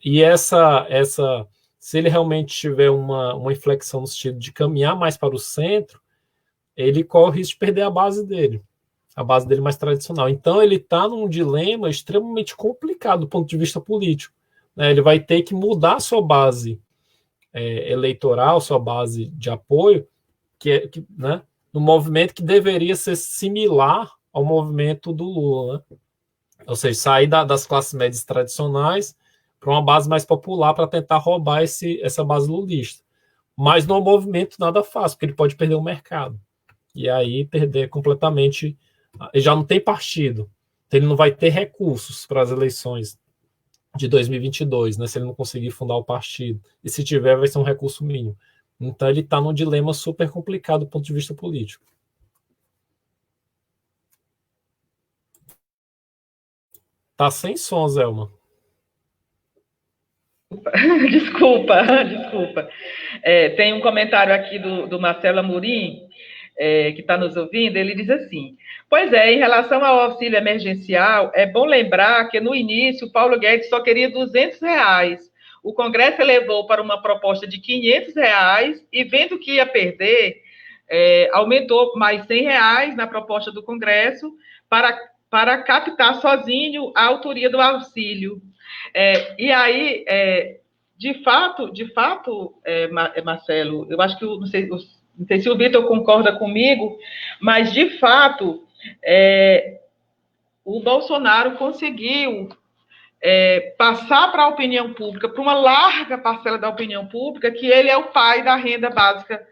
se ele realmente tiver uma inflexão no sentido de caminhar mais para o centro, ele corre o risco de perder a base dele mais tradicional. Então, ele está num dilema extremamente complicado do ponto de vista político, né? Ele vai ter que mudar a sua base eleitoral, sua base de apoio, né, no movimento que deveria ser similar ao movimento do Lula, né? Ou seja, sair das classes médias tradicionais para uma base mais popular para tentar roubar essa base lulista. Mas não é um movimento nada fácil, porque ele pode perder o mercado. E aí perder completamente. Ele já não tem partido. Então ele não vai ter recursos para as eleições de 2022, né? Se ele não conseguir fundar o partido. E se tiver, vai ser um recurso mínimo. Então ele está num dilema super complicado do ponto de vista político. Tá sem som, Zelma. Desculpa. Tem um comentário aqui do Marcelo Amorim, que está nos ouvindo, ele diz assim: pois é, em relação ao auxílio emergencial, é bom lembrar que no início o Paulo Guedes só queria R$ 200. O Congresso elevou para uma proposta de R$ 500 e, vendo que ia perder, aumentou mais R$ 100 na proposta do Congresso para captar sozinho a autoria do auxílio. E aí, de fato, Marcelo, eu acho que não sei se o Vitor concorda comigo, mas de fato o Bolsonaro conseguiu passar para a opinião pública, para uma larga parcela da opinião pública, que ele é o pai da renda básica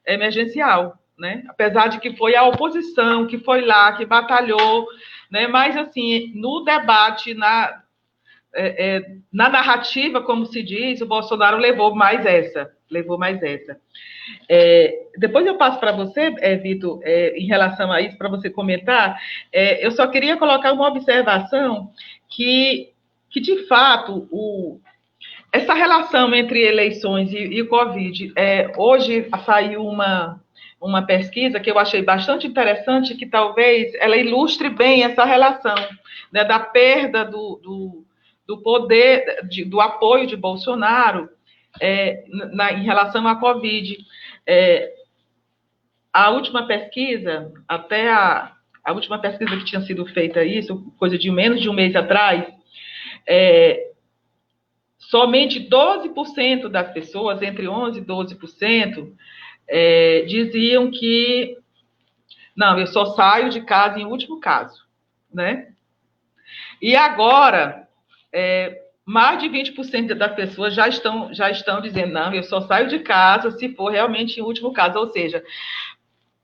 emergencial, né? Apesar de que foi a oposição que foi lá, que batalhou, né? Mas assim, no debate, na narrativa, como se diz, o Bolsonaro levou mais essa. Depois eu passo para você, Vitor, em relação a isso, para você comentar. Eu só queria colocar uma observação que de fato, essa relação entre eleições e Covid, hoje saiu uma pesquisa que eu achei bastante interessante, que talvez ela ilustre bem essa relação, né, da perda do poder, do apoio de Bolsonaro em relação à Covid. A última pesquisa, a última pesquisa que tinha sido feita isso, coisa de menos de um mês atrás, somente 12% das pessoas, entre 11% e 12%, diziam que não, eu só saio de casa em último caso, né? E agora, mais de 20% das pessoas já estão dizendo, não, eu só saio de casa se for realmente em último caso. Ou seja,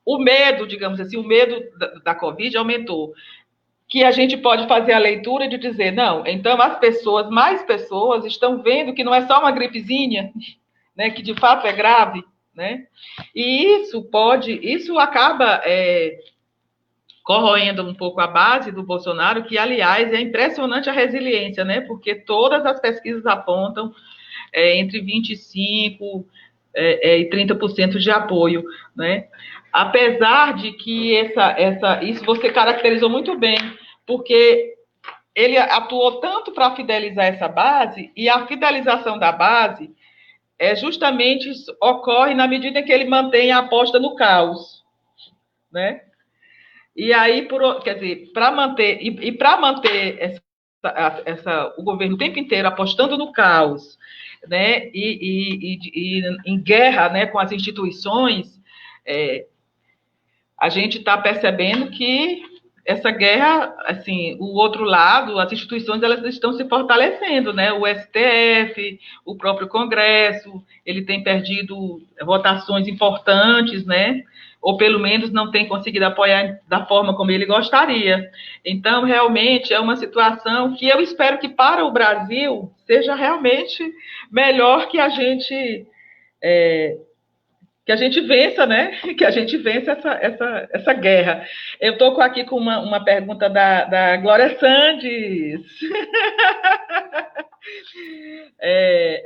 o medo, digamos assim, o medo da Covid aumentou. Que a gente pode fazer a leitura de dizer, não, então mais pessoas estão vendo que não é só uma gripezinha, né, que de fato é grave, né? E isso acaba corroendo um pouco a base do Bolsonaro, que, aliás, é impressionante a resiliência, né? Porque todas as pesquisas apontam entre 25% e 30% de apoio, né? Apesar de que isso você caracterizou muito bem, porque ele atuou tanto para fidelizar essa base, e a fidelização da base justamente ocorre na medida em que ele mantém a aposta no caos, né? E aí, quer dizer, para manter o governo o tempo inteiro apostando no caos, né, e em guerra, né, com as instituições, a gente está percebendo que essa guerra, assim, o outro lado, as instituições, elas estão se fortalecendo, né? O STF, o próprio Congresso, ele tem perdido votações importantes, né? Ou pelo menos não tem conseguido apoiar da forma como ele gostaria. Então, realmente, é uma situação que eu espero que para o Brasil seja realmente melhor que a gente vença, né? Que a gente vença essa guerra. Eu estou aqui com uma pergunta da Glória Sandes.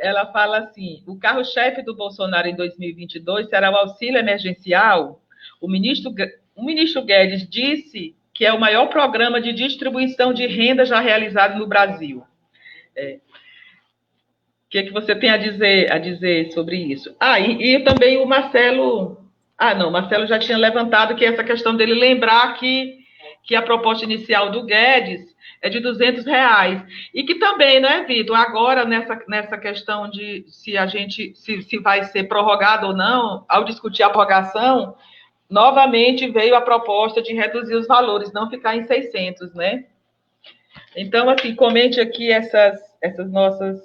Ela fala assim: o carro-chefe do Bolsonaro em 2022 será o auxílio emergencial? O ministro Guedes disse que é o maior programa de distribuição de renda já realizado no Brasil. O que você tem a dizer sobre isso? E também o Marcelo... não, o Marcelo já tinha levantado que essa questão dele lembrar que a proposta inicial do Guedes é de R$200. E que também, né, Vitor, agora nessa questão de se vai ser prorrogado ou não, ao discutir a prorrogação, novamente veio a proposta de reduzir os valores, não ficar em 600, né? Então, assim, comente aqui essas nossas...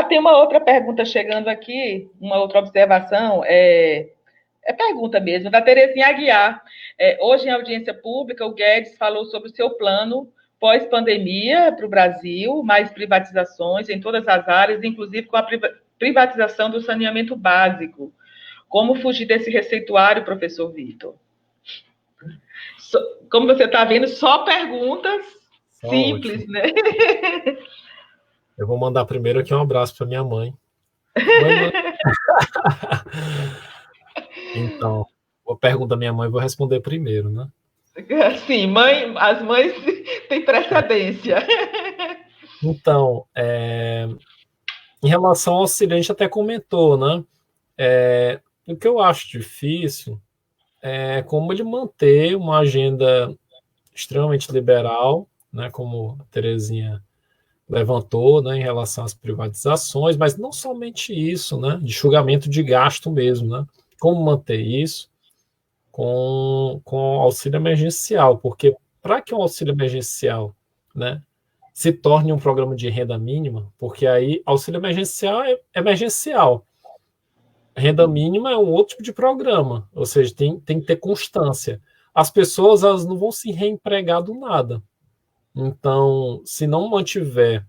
tem uma outra pergunta chegando aqui, uma outra observação, pergunta mesmo, da Terezinha Aguiar. Hoje, em audiência pública, o Guedes falou sobre o seu plano pós-pandemia para o Brasil, mais privatizações em todas as áreas, inclusive com a privatização do saneamento básico. Como fugir desse receituário, professor Vitor? Como você está vendo, só perguntas simples, ótimo, né? Eu vou mandar primeiro aqui um abraço para minha mãe. Então, a pergunta da minha mãe eu vou responder primeiro, né? Sim, as mães têm precedência. Então, em relação ao auxílio, a gente até comentou, né? O que eu acho difícil é como ele manter uma agenda extremamente liberal, né? Como a Terezinha levantou, né, em relação às privatizações, mas não somente isso, né, de enxugamento de gasto mesmo, né, como manter isso com auxílio emergencial, porque para que um auxílio emergencial, né, se torne um programa de renda mínima, porque aí auxílio emergencial é emergencial, renda mínima é um outro tipo de programa, ou seja, tem que ter constância. As pessoas, elas não vão se reempregar do nada. Então, se não mantiver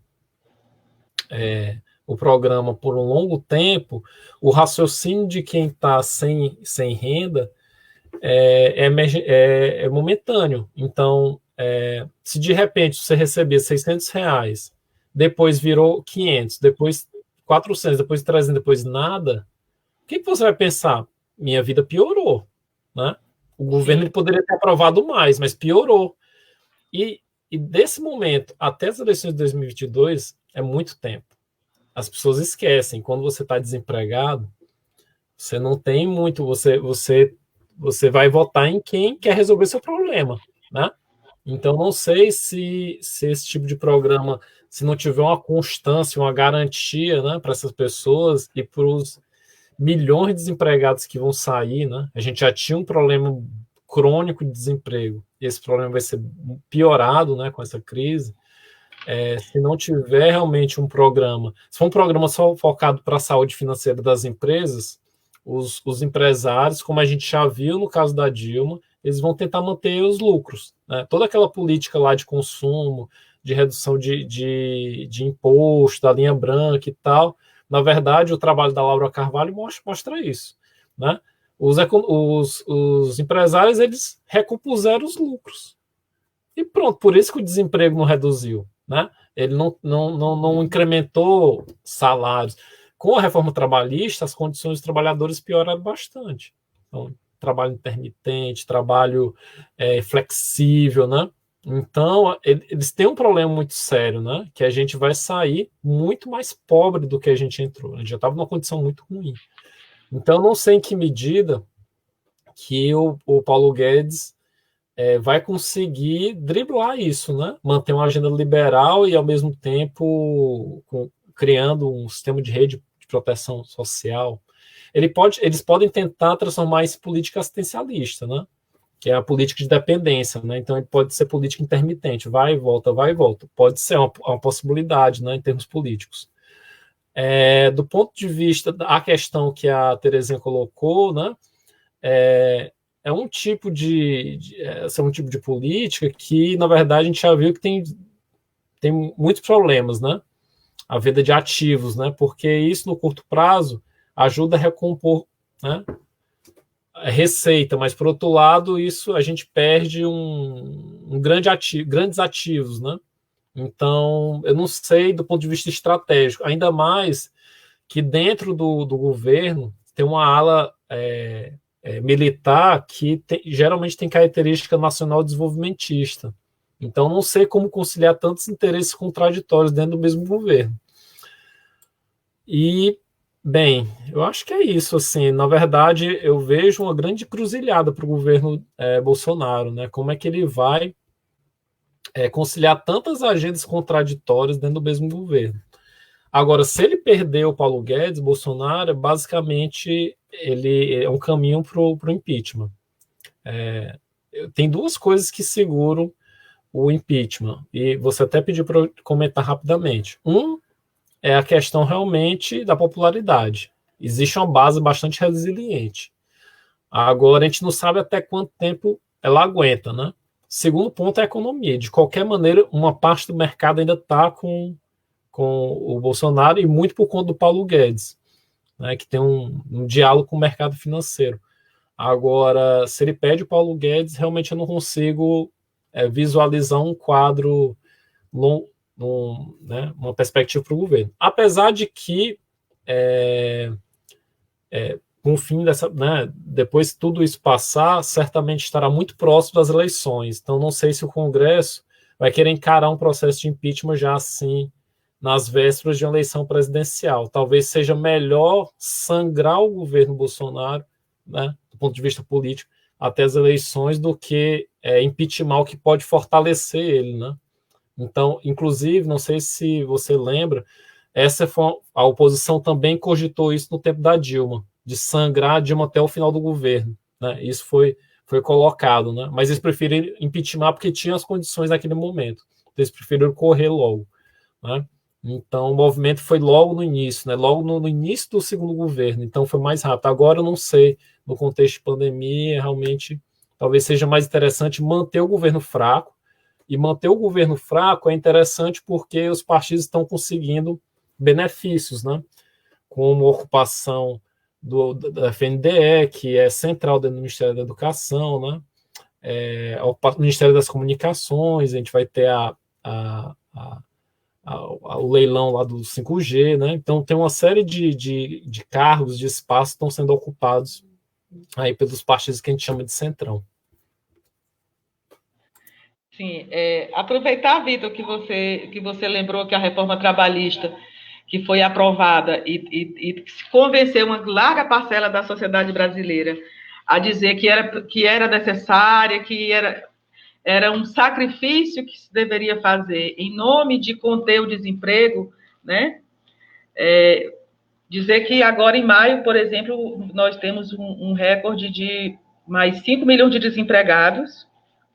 o programa por um longo tempo, o raciocínio de quem está sem renda é momentâneo. Então, se de repente você receber R$600, depois virou 500, depois 400, depois 300, depois nada, o que você vai pensar? Minha vida piorou, né? O governo ele poderia ter aprovado mais, mas piorou. E desse momento até as eleições de 2022 é muito tempo. As pessoas esquecem. Quando você está desempregado, você não tem muito. Você vai votar em quem quer resolver seu problema, né? Então, não sei se esse tipo de programa, se não tiver uma constância, uma garantia, né, para essas pessoas e para os milhões de desempregados que vão sair, né? A gente já tinha um problema crônico de desemprego, e esse problema vai ser piorado, né, com essa crise. Se não tiver realmente um programa, se for um programa só focado para a saúde financeira das empresas, os empresários, como a gente já viu no caso da Dilma, eles vão tentar manter os lucros, né? Toda aquela política lá de consumo, de redução de imposto, da linha branca e tal, na verdade, o trabalho da Laura Carvalho mostra isso, né? Os empresários, eles recompuseram os lucros. E pronto, por isso que o desemprego não reduziu, né? Ele não incrementou salários. Com a reforma trabalhista, as condições dos trabalhadores pioraram bastante. Então, trabalho intermitente, trabalho flexível, né? Então, eles têm um problema muito sério, né? Que a gente vai sair muito mais pobre do que a gente entrou. A gente já estava numa condição muito ruim. Então, não sei em que medida que o Paulo Guedes vai conseguir driblar isso, né? Manter uma agenda liberal e, ao mesmo tempo, criando um sistema de rede de proteção social. Eles podem tentar transformar isso em política assistencialista, né? Que é a política de dependência, né? Então, ele pode ser política intermitente, vai e volta, vai e volta. Pode ser uma possibilidade, né, em termos políticos. Do ponto de vista da questão que a Terezinha colocou, né? É um tipo um tipo de política que, na verdade, a gente já viu que tem muitos problemas, né? A venda de ativos, né? Porque isso, no curto prazo, ajuda a recompor, né, a receita, mas, por outro lado, isso a gente perde grandes ativos, né? Então, eu não sei do ponto de vista estratégico, ainda mais que dentro do governo tem uma ala militar que geralmente tem característica nacional desenvolvimentista. Então, não sei como conciliar tantos interesses contraditórios dentro do mesmo governo. E, bem, eu acho que é isso. Assim, na verdade, eu vejo uma grande encruzilhada para o governo Bolsonaro, né? Como é que ele vai conciliar tantas agendas contraditórias dentro do mesmo governo? Agora, se ele perder o Paulo Guedes, Bolsonaro, basicamente ele é um caminho para o impeachment. Tem duas coisas que seguram o impeachment, e você até pediu para eu comentar rapidamente. É a questão realmente da popularidade. Existe uma base bastante resiliente. Agora, a gente não sabe até quanto tempo ela aguenta, né? Segundo ponto é a economia. De qualquer maneira, uma parte do mercado ainda está com o Bolsonaro, e muito por conta do Paulo Guedes, né, que tem um diálogo com o mercado financeiro. Agora, se ele pede o Paulo Guedes, realmente eu não consigo visualizar um quadro, né, uma perspectiva para o governo. Apesar de que, com o fim dessa, né, depois que tudo isso passar, certamente estará muito próximo das eleições. Então, não sei se o Congresso vai querer encarar um processo de impeachment já assim, nas vésperas de uma eleição presidencial. Talvez seja melhor sangrar o governo Bolsonaro, né, do ponto de vista político, até as eleições, do que impeachment, o que pode fortalecer ele, né? Então, inclusive, não sei se você lembra, a oposição também cogitou isso no tempo da Dilma, de sangrar a Dilma até o final do governo, né? Isso foi colocado, né? Mas eles preferiram impeachment porque tinham as condições naquele momento. Eles preferiram correr logo, né? Então, o movimento foi logo no início, né? Logo no início do segundo governo. Então, foi mais rápido. Agora, eu não sei, no contexto de pandemia, realmente, talvez seja mais interessante manter o governo fraco. E manter o governo fraco é interessante porque os partidos estão conseguindo benefícios, né? Como a ocupação da FNDE, que é central dentro do Ministério da Educação, né? O Ministério das Comunicações, a gente vai ter o leilão lá do 5G, né? Então tem uma série de cargos, de espaços que estão sendo ocupados aí pelos partidos que a gente chama de centrão. Sim, aproveitar, Vitor, que você lembrou que a reforma trabalhista que foi aprovada e convenceu uma larga parcela da sociedade brasileira a dizer que era necessária, que era um sacrifício que se deveria fazer em nome de conter o desemprego, né? Dizer que agora, em maio, por exemplo, nós temos um recorde de mais 5 milhões de desempregados,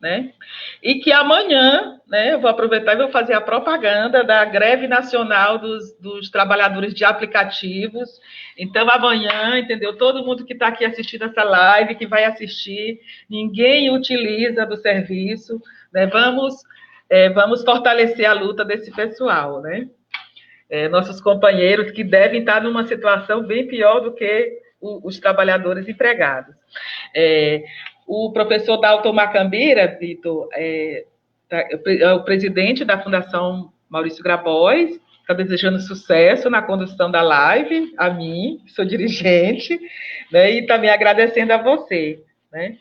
né? E que amanhã, né, eu vou aproveitar e vou fazer a propaganda da greve nacional dos trabalhadores de aplicativos. Então, amanhã, entendeu? Todo mundo que está aqui assistindo essa live, que vai assistir, ninguém utiliza do serviço, né? Vamos fortalecer a luta desse pessoal, né? Nossos companheiros que devem estar numa situação bem pior do que os trabalhadores empregados. O professor Dalton Macambira, Vitor, é o presidente da Fundação Maurício Grabois, está desejando sucesso na condução da live, a mim, que sou dirigente, né, e também agradecendo a você, né?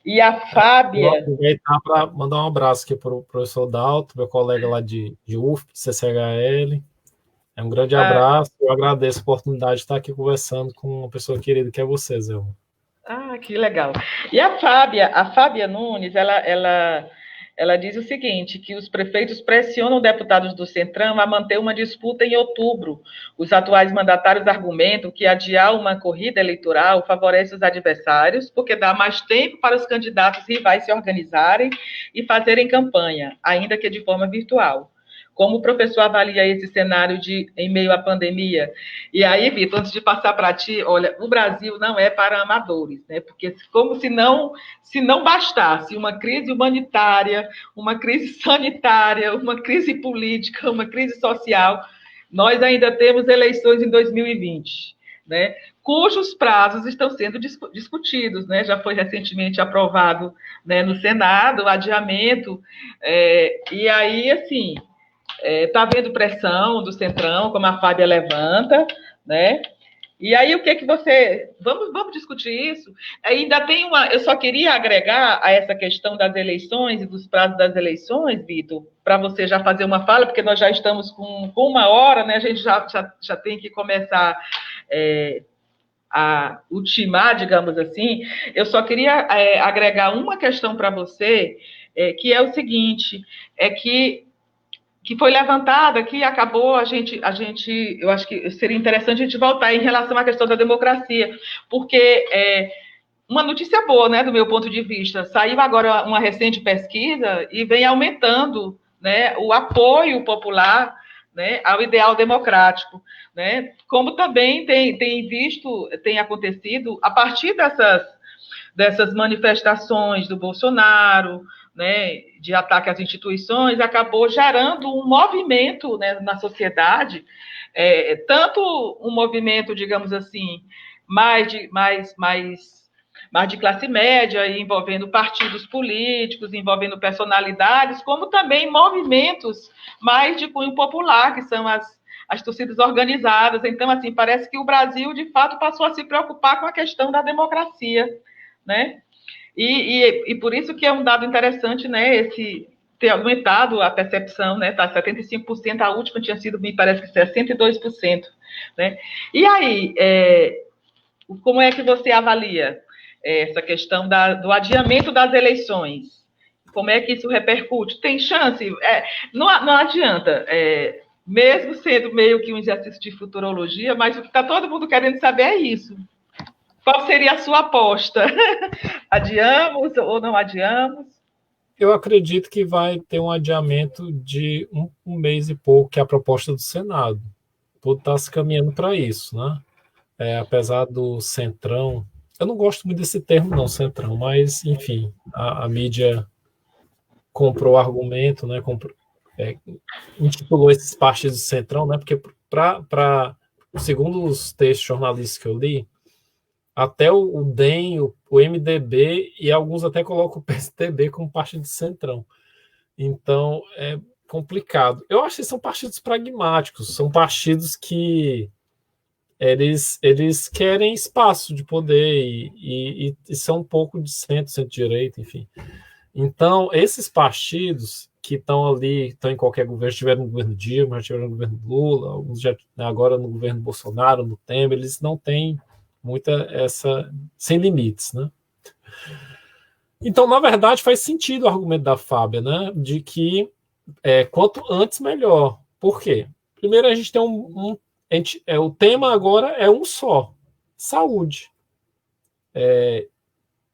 E a Fábia... Vou aproveitar para mandar um abraço aqui para o professor Dalton, meu colega lá de UFP, de CCHL. É um grande abraço, eu agradeço a oportunidade de estar aqui conversando com uma pessoa querida que é você, Zé. Que legal. E a Fábia Nunes, ela diz o seguinte, que os prefeitos pressionam deputados do Centrão a manter uma disputa em outubro. Os atuais mandatários argumentam que adiar uma corrida eleitoral favorece os adversários, porque dá mais tempo para os candidatos rivais se organizarem e fazerem campanha, ainda que de forma virtual. Como o professor avalia esse cenário em meio à pandemia? E aí, Vitor, antes de passar para ti, olha, o Brasil não é para amadores, né? Porque como se não bastasse uma crise humanitária, uma crise sanitária, uma crise política, uma crise social, nós ainda temos eleições em 2020, né? Cujos prazos estão sendo discutidos, né? Já foi recentemente aprovado, né, no Senado o adiamento, e aí, assim... Está havendo pressão do Centrão, como a Fábia levanta, né? E aí, o que você... Vamos discutir isso? Ainda tem eu só queria agregar a essa questão das eleições e dos prazos das eleições, Vitor, para você já fazer uma fala, porque nós já estamos com 1 hora, né? A gente já tem que começar a ultimar, digamos assim. Eu só queria agregar uma questão para você, que é o seguinte, que foi levantada, que acabou eu acho que seria interessante a gente voltar em relação à questão da democracia, porque uma notícia boa, né, do meu ponto de vista, saiu agora uma recente pesquisa e vem aumentando, né, o apoio popular, né, ao ideal democrático, né, como também tem acontecido a partir dessas manifestações do Bolsonaro, né, de ataque às instituições, acabou gerando um movimento, né, na sociedade, tanto um movimento, digamos assim, mais de classe média, envolvendo partidos políticos, envolvendo personalidades, como também movimentos mais de cunho popular, que são as torcidas organizadas. Então, assim, parece que o Brasil, de fato, passou a se preocupar com a questão da democracia, né? E por isso que é um dado interessante, né, ter aumentado a percepção, né, tá 75%, a última tinha sido, me parece que 62%, né? E aí, como é que você avalia essa questão do adiamento das eleições? Como é que isso repercute? Tem chance? Não adianta, mesmo sendo meio que um exercício de futurologia, mas o que está todo mundo querendo saber é isso. Qual seria a sua aposta? Adiamos ou não adiamos? Eu acredito que vai ter um adiamento de um mês e pouco, que é a proposta do Senado. Tudo está se caminhando para isso, né? Apesar do Centrão, eu não gosto muito desse termo, não, Centrão, mas, enfim, a mídia comprou o argumento, né? Intitulou esses partidos do Centrão, né? Porque, segundo os textos jornalísticos que eu li, até o DEM, o MDB e alguns até colocam o PSDB como partido de centrão. Então, é complicado. Eu acho que são partidos pragmáticos, são partidos que eles querem espaço de poder e são um pouco de centro-direita, enfim. Então, esses partidos que estão ali, estão em qualquer governo, estiveram no governo Dilma, já estiveram no governo Lula, alguns já agora no governo Bolsonaro, no Temer, eles não têm sem limites, né? Então, na verdade, faz sentido o argumento da Fábia, né? De que quanto antes, melhor. Por quê? Primeiro, a gente tem o tema agora é um só: saúde.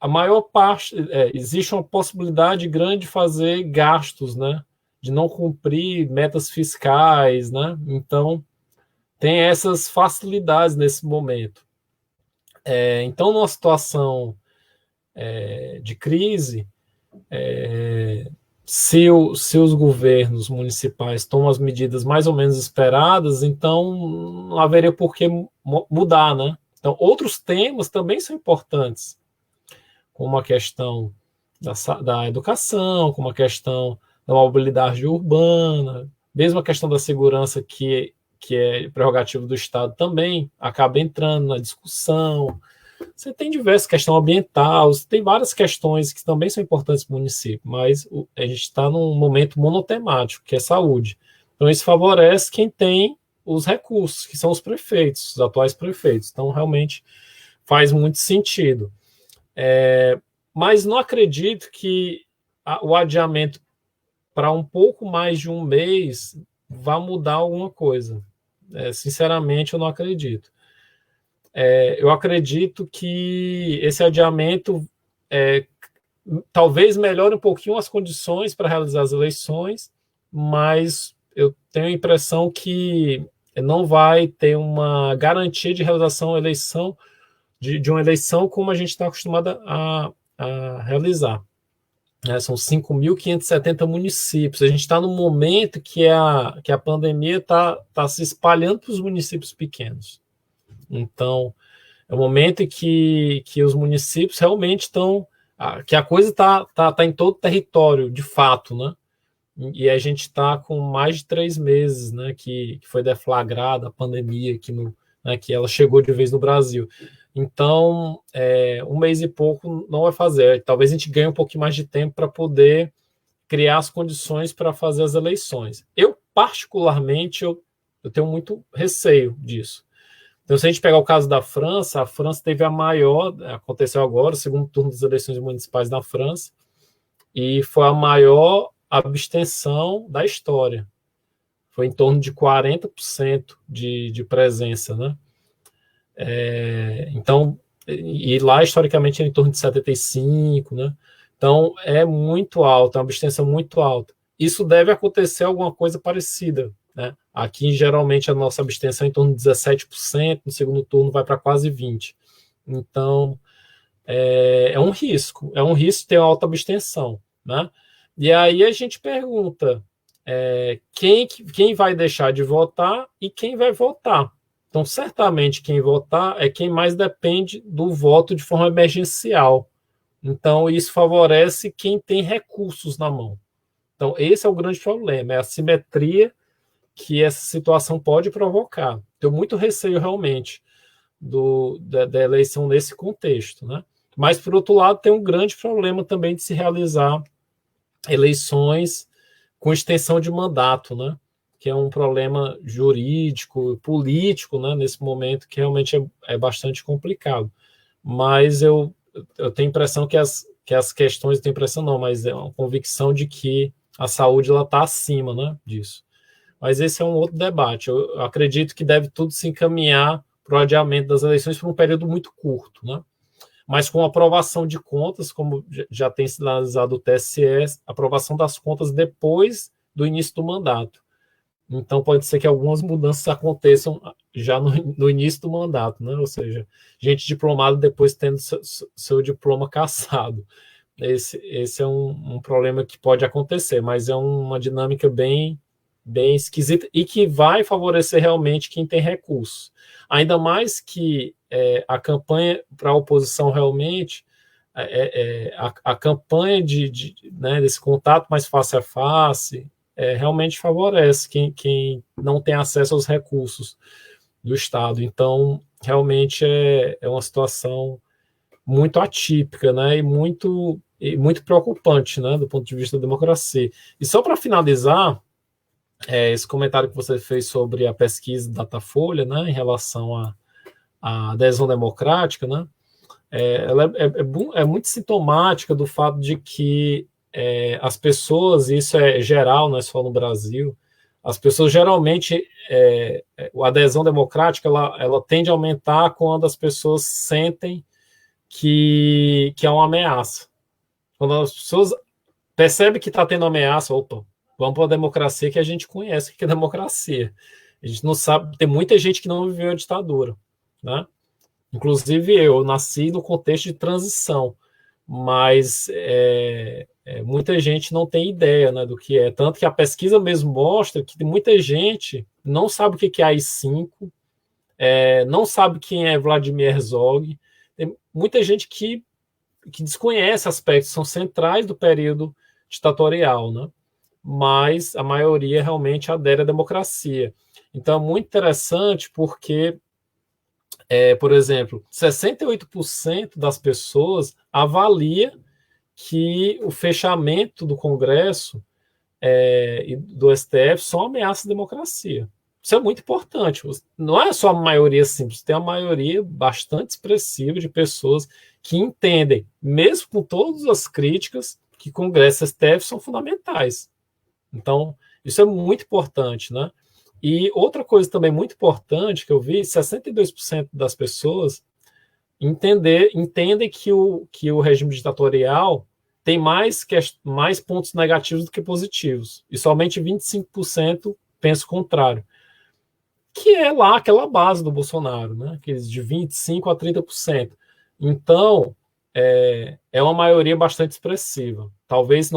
a maior parte, existe uma possibilidade grande de fazer gastos, né? De não cumprir metas fiscais, né? Então, tem essas facilidades nesse momento. Então, numa situação de crise, se os governos municipais tomam as medidas mais ou menos esperadas, então não haveria por que mudar, né? Então, outros temas também são importantes, como a questão da educação, como a questão da mobilidade urbana, mesmo a questão da segurança, que é prerrogativa do Estado, também acaba entrando na discussão. Você tem diversas questões ambientais, tem várias questões que também são importantes para o município, mas a gente está num momento monotemático, que é saúde. Então, isso favorece quem tem os recursos, que são os prefeitos, os atuais prefeitos. Então, realmente faz muito sentido. Mas não acredito que o adiamento para um pouco mais de um mês vá mudar alguma coisa. Sinceramente, eu não acredito. Eu acredito que esse adiamento talvez melhore um pouquinho as condições para realizar as eleições, mas eu tenho a impressão que não vai ter uma garantia de realização de uma eleição como a gente está acostumado a realizar. São 5.570 municípios. A gente está num momento que a pandemia está se espalhando para os municípios pequenos. Então, é um momento em que os municípios realmente estão... que a coisa está em todo o território, de fato, né? E a gente está com mais de 3 meses, né, que foi deflagrada a pandemia, que ela chegou de vez no Brasil. Então, 1 mês e pouco não vai fazer. Talvez a gente ganhe um pouquinho mais de tempo para poder criar as condições para fazer as eleições. Eu, particularmente, eu tenho muito receio disso. Então, se a gente pegar o caso da França, a França teve aconteceu agora, o segundo turno das eleições municipais na França, e foi a maior abstenção da história. Foi em torno de 40% de presença, né? Então, e lá, historicamente, é em torno de 75%, né? Então, é muito alto, é uma abstenção muito alta. Isso deve acontecer alguma coisa parecida, né? Aqui, geralmente, a nossa abstenção é em torno de 17%, no segundo turno vai para quase 20%. Então, é um risco ter uma alta abstenção, né? E aí a gente pergunta quem vai deixar de votar e quem vai votar. Então, certamente, quem votar é quem mais depende do voto de forma emergencial. Então, isso favorece quem tem recursos na mão. Então, esse é o grande problema, é a assimetria que essa situação pode provocar. Tenho muito receio, realmente, da eleição nesse contexto, né? Mas, por outro lado, tem um grande problema também de se realizar eleições com extensão de mandato, né? Que é um problema jurídico, político, né? Nesse momento, que realmente é bastante complicado. Mas eu tenho a impressão que as questões, eu tenho impressão não, mas é uma convicção de que a saúde está acima, né, disso. Mas esse é um outro debate. Eu acredito que deve tudo se encaminhar para o adiamento das eleições por um período muito curto, né? Mas com aprovação de contas, como já tem sinalizado o TSE, aprovação das contas depois do início do mandato. Então, pode ser que algumas mudanças aconteçam já no início do mandato, né? Ou seja, gente diplomada depois tendo seu diploma cassado. Esse é um problema que pode acontecer, mas é uma dinâmica bem esquisita e que vai favorecer realmente quem tem recursos. Ainda mais que a campanha para a oposição realmente, a campanha né, desse contato mais face a face, realmente favorece quem não tem acesso aos recursos do Estado. Então, realmente é uma situação muito atípica, né, e muito preocupante, né, do ponto de vista da democracia. E só para finalizar, esse comentário que você fez sobre a pesquisa Datafolha, né, em relação à adesão democrática, né, ela é muito sintomática do fato de que as pessoas, isso é geral, não é só no Brasil, as pessoas geralmente, a adesão democrática, ela tende a aumentar quando as pessoas sentem que é uma ameaça. Quando as pessoas percebem que está tendo ameaça, opa, vamos para a democracia que a gente conhece o que é democracia. A gente não sabe, tem muita gente que não viveu a ditadura, né? Inclusive eu nasci no contexto de transição, mas muita gente não tem ideia, né, do que é. Tanto que a pesquisa mesmo mostra que muita gente não sabe o que é AI-5, não sabe quem é Vladimir Herzog. Tem muita gente que desconhece aspectos que são centrais do período ditatorial, né? Mas a maioria realmente adere à democracia. Então é muito interessante porque, por exemplo, 68% das pessoas avalia que o fechamento do Congresso e do STF são ameaças à democracia. Isso é muito importante. Não é só a maioria simples, tem a maioria bastante expressiva de pessoas que entendem, mesmo com todas as críticas, que Congresso e STF são fundamentais. Então, isso é muito importante, né? E outra coisa também muito importante que eu vi, 62% das pessoas entendem que o regime ditatorial tem mais pontos negativos do que positivos. E somente 25% pensa o contrário. Que é lá aquela base do Bolsonaro, né? Aqueles de 25% a 30%. Então, é uma maioria bastante expressiva. Talvez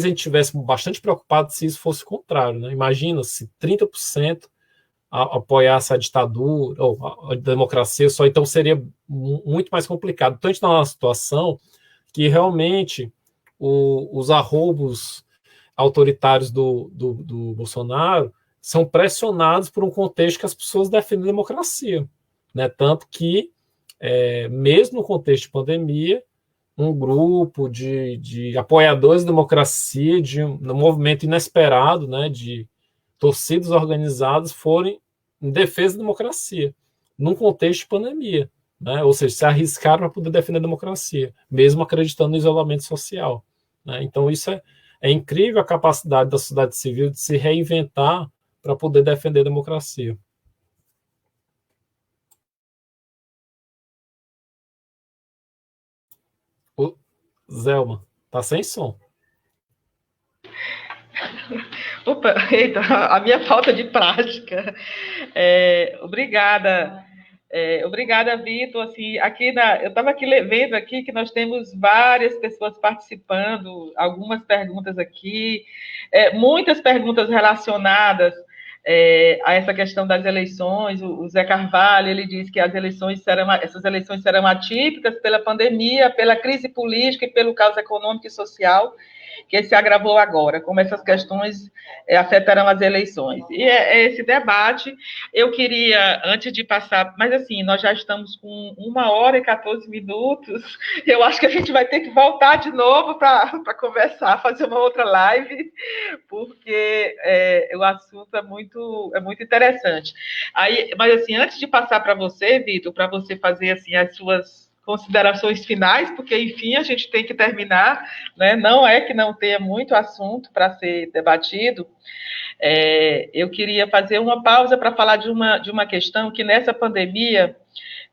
a gente tivesse bastante preocupado se isso fosse o contrário, né? Imagina se 30% apoiasse a ditadura ou a democracia, só então seria muito mais complicado. Então a gente está numa situação que realmente os arroubos autoritários do Bolsonaro são pressionados por um contexto que as pessoas defendem a democracia, né? Tanto que, mesmo no contexto de pandemia, um grupo de apoiadores da democracia, de um movimento inesperado, né, de torcidas organizadas forem em defesa da democracia, num contexto de pandemia, né? Ou seja, se arriscaram para poder defender a democracia, mesmo acreditando no isolamento social, né? Então, isso é incrível a capacidade da sociedade civil de se reinventar para poder defender a democracia. Zelma, tá sem som. Opa, eita, a minha falta de prática. Obrigada. Obrigada, Vitor. Assim, eu estava aqui vendo aqui que nós temos várias pessoas participando, algumas perguntas aqui, muitas perguntas relacionadas a essa questão das eleições. O Zé Carvalho, ele diz que essas eleições serão atípicas pela pandemia, pela crise política e pelo caos econômico e social que se agravou agora, como essas questões afetarão as eleições. E esse debate, eu queria, antes de passar, mas assim, nós já estamos com 1h e 14 minutos, eu acho que a gente vai ter que voltar de novo para conversar, fazer uma outra live, porque o assunto é muito interessante. Mas assim, antes de passar para você, Vitor, para você fazer assim as suas considerações finais, porque, enfim, a gente tem que terminar, né? Não é que não tenha muito assunto para ser debatido. Eu queria fazer uma pausa para falar de uma questão que, nessa pandemia,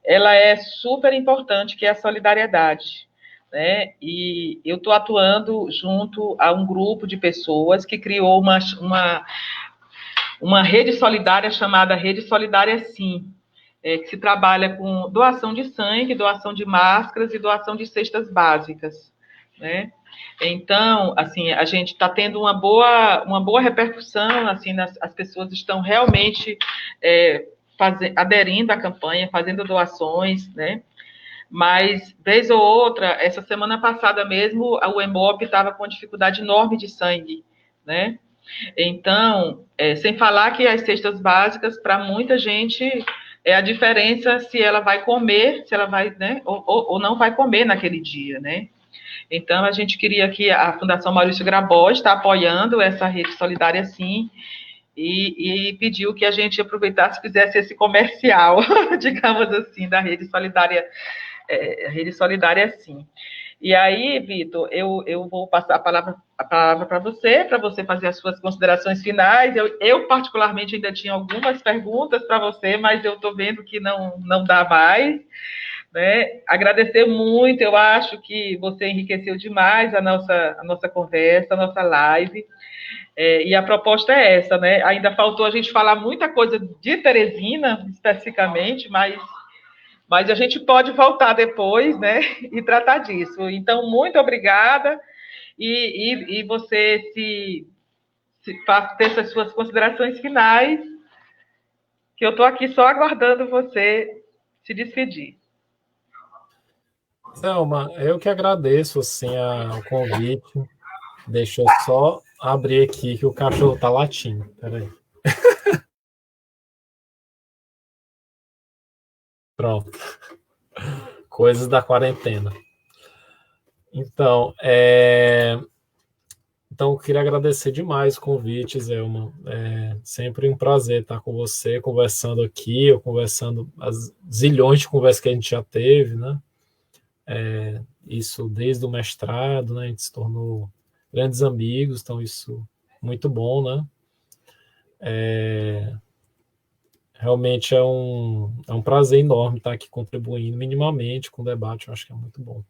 ela é super importante, que é a solidariedade, né? E eu estou atuando junto a um grupo de pessoas que criou uma rede solidária chamada Rede Solidária Sim, que se trabalha com doação de sangue, doação de máscaras e doação de cestas básicas, né? Então, assim, a gente está tendo uma boa repercussão, assim, as pessoas estão realmente aderindo à campanha, fazendo doações, né? Mas, vez ou outra, essa semana passada mesmo, o Hemop estava com dificuldade enorme de sangue, né? Então, sem falar que as cestas básicas, para muita gente, é a diferença se ela vai comer, se ela vai, né, ou não vai comer naquele dia, né? Então, a gente queria que a Fundação Maurício Grabois está apoiando essa rede solidária, sim, e pediu que a gente aproveitasse e fizesse esse comercial, digamos assim, da rede solidária, sim. E aí, Vitor, eu vou passar a palavra para você fazer as suas considerações finais. Eu, particularmente, ainda tinha algumas perguntas para você, mas eu estou vendo que não dá mais. né? Agradecer muito, eu acho que você enriqueceu demais a nossa conversa, a nossa live. E a proposta é essa, né? Ainda faltou a gente falar muita coisa de Teresina, especificamente, mas a gente pode voltar depois, né? E tratar disso. Então, muito obrigada. E você ter as suas considerações finais, que eu estou aqui só aguardando você se despedir. Selma, eu que agradeço assim, o convite. Deixa eu só abrir aqui que o cachorro tá latindo. Peraí. Pronto. Coisas da quarentena. Então, eu queria agradecer demais o convite, Zelma. É sempre um prazer estar com você, conversando aqui, ou conversando as zilhões de conversas que a gente já teve, né? Isso desde o mestrado, né? A gente se tornou grandes amigos, então isso muito bom, né? Realmente é um prazer enorme estar aqui contribuindo minimamente com o debate, eu acho que é muito bom.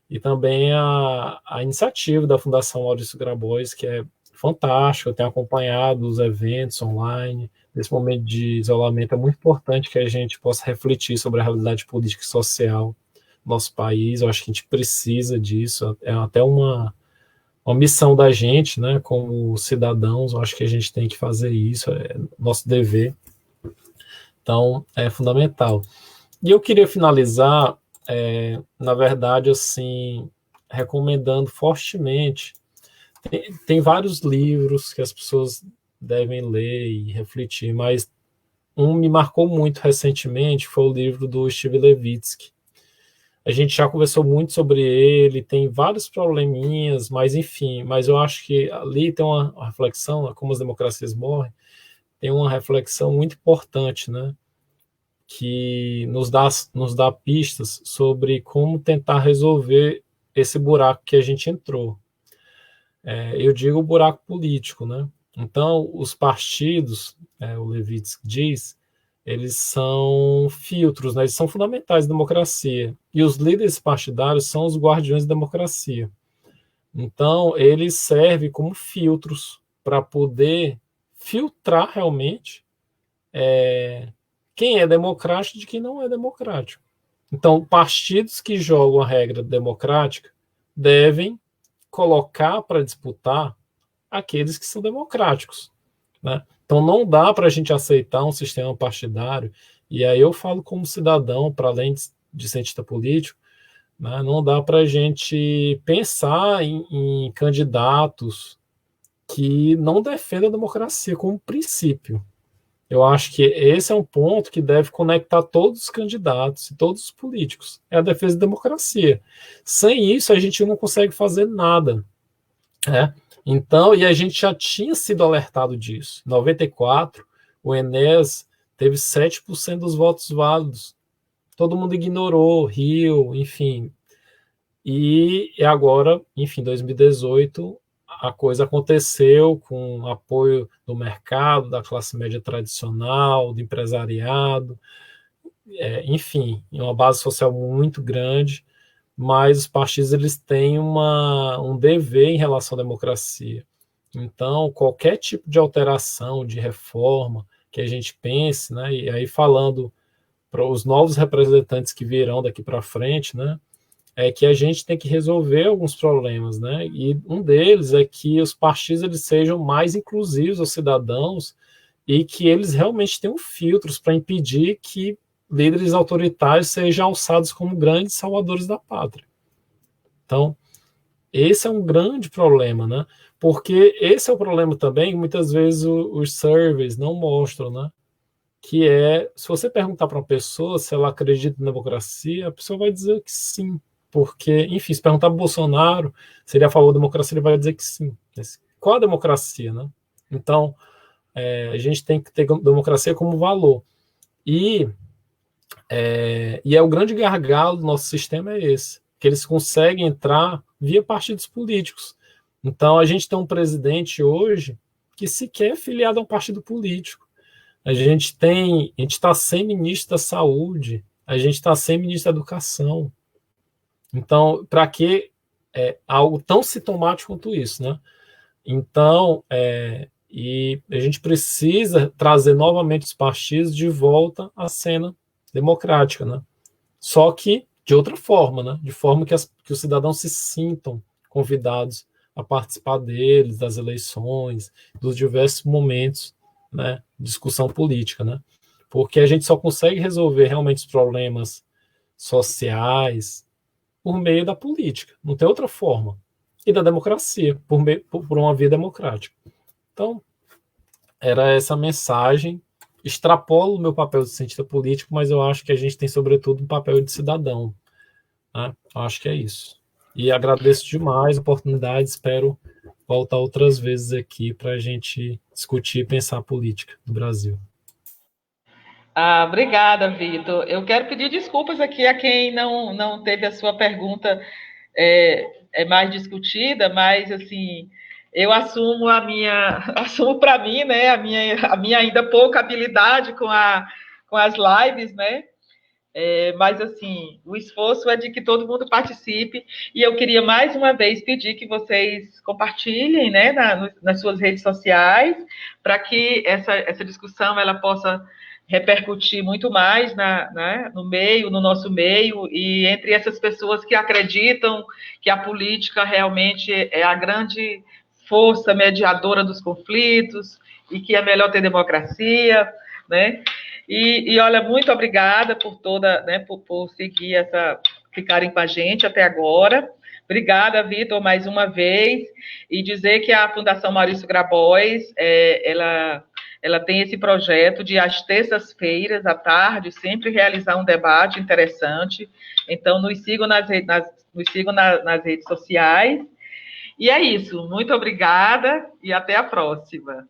E também a iniciativa da Fundação Maurício Grabois, que é fantástica, eu tenho acompanhado os eventos online. Nesse momento de isolamento é muito importante que a gente possa refletir sobre a realidade política e social do nosso país. Eu acho que a gente precisa disso, é até uma missão da gente, né, como cidadãos, eu acho que a gente tem que fazer isso, é nosso dever. Então, é fundamental. E eu queria finalizar, na verdade, assim, recomendando fortemente. Tem vários livros que as pessoas devem ler e refletir, mas um me marcou muito recentemente foi o livro do Steve Levitsky. A gente já conversou muito sobre ele, tem vários probleminhas, mas enfim, mas eu acho que ali tem uma reflexão, como as democracias morrem, tem uma reflexão muito importante, né? Que nos dá pistas sobre como tentar resolver esse buraco que a gente entrou. Eu digo o buraco político, né? Então, os partidos, o Levitsky diz, eles são filtros, né? Eles são fundamentais da democracia. E os líderes partidários são os guardiões da democracia. Então, eles servem como filtros para poder filtrar realmente quem é democrático de quem não é democrático. Então, partidos que jogam a regra democrática devem colocar para disputar aqueles que são democráticos, né? Então, não dá para a gente aceitar um sistema partidário, e aí eu falo como cidadão, para além de cientista político, né? Não dá para a gente pensar em candidatos que não defendam a democracia como princípio. Eu acho que esse é um ponto que deve conectar todos os candidatos e todos os políticos. É a defesa da democracia. Sem isso, a gente não consegue fazer nada. Né? Então, e a gente já tinha sido alertado disso. Em 94, o Enéas teve 7% dos votos válidos. Todo mundo ignorou, riu, enfim. E agora, enfim, 2018, a coisa aconteceu com apoio do mercado, da classe média tradicional, do empresariado, enfim, uma base social muito grande, mas os partidos eles têm um dever em relação à democracia. Então, qualquer tipo de alteração, de reforma que a gente pense, né, e aí falando para os novos representantes que virão daqui para frente, né, é que a gente tem que resolver alguns problemas, né? E um deles é que os partidos eles sejam mais inclusivos aos cidadãos e que eles realmente tenham filtros para impedir que líderes autoritários sejam alçados como grandes salvadores da pátria. Então, esse é um grande problema, né? Porque esse é o problema também, muitas vezes os surveys não mostram, né? Que se você perguntar para uma pessoa se ela acredita na democracia, a pessoa vai dizer que sim. Porque, enfim, se perguntar para o Bolsonaro se ele é a favor da democracia, ele vai dizer que sim. Qual a democracia, né? Então, a gente tem que ter democracia como valor. E o grande gargalo do nosso sistema é esse, que eles conseguem entrar via partidos políticos. Então, a gente tem um presidente hoje que sequer é filiado a um partido político. A gente está sem ministro da Saúde, a gente está sem ministro da Educação. Então, para que algo tão sintomático quanto isso, né? Então, e a gente precisa trazer novamente os partidos de volta à cena democrática, né? Só que de outra forma, né? De forma que os cidadãos se sintam convidados a participar deles, das eleições, dos diversos momentos, né? De discussão política, né? Porque a gente só consegue resolver realmente os problemas sociais por meio da política, não tem outra forma. E da democracia, por uma via democrática. Então, era essa mensagem. Extrapolo o meu papel de cientista político, mas eu acho que a gente tem, sobretudo, um papel de cidadão. Né? Eu acho que é isso. E agradeço demais a oportunidade, espero voltar outras vezes aqui para a gente discutir e pensar a política do Brasil. Obrigada, Vitor. Eu quero pedir desculpas aqui a quem não teve a sua pergunta mais discutida, mas assim eu assumo assumo para mim, né, a minha ainda pouca habilidade com as lives, né? Mas assim, o esforço é de que todo mundo participe, e eu queria mais uma vez pedir que vocês compartilhem, né, nas suas redes sociais, para que essa discussão ela possa repercutir muito mais no nosso meio, e entre essas pessoas que acreditam que a política realmente é a grande força mediadora dos conflitos, e que é melhor ter democracia, né? E olha, muito obrigada por toda, né, por seguir ficarem com a gente até agora. Obrigada, Vitor, mais uma vez, e dizer que a Fundação Maurício Grabois, ela tem esse projeto de, às terças-feiras, à tarde, sempre realizar um debate interessante. Então, nos sigam nas redes sociais. E é isso. Muito obrigada e até a próxima.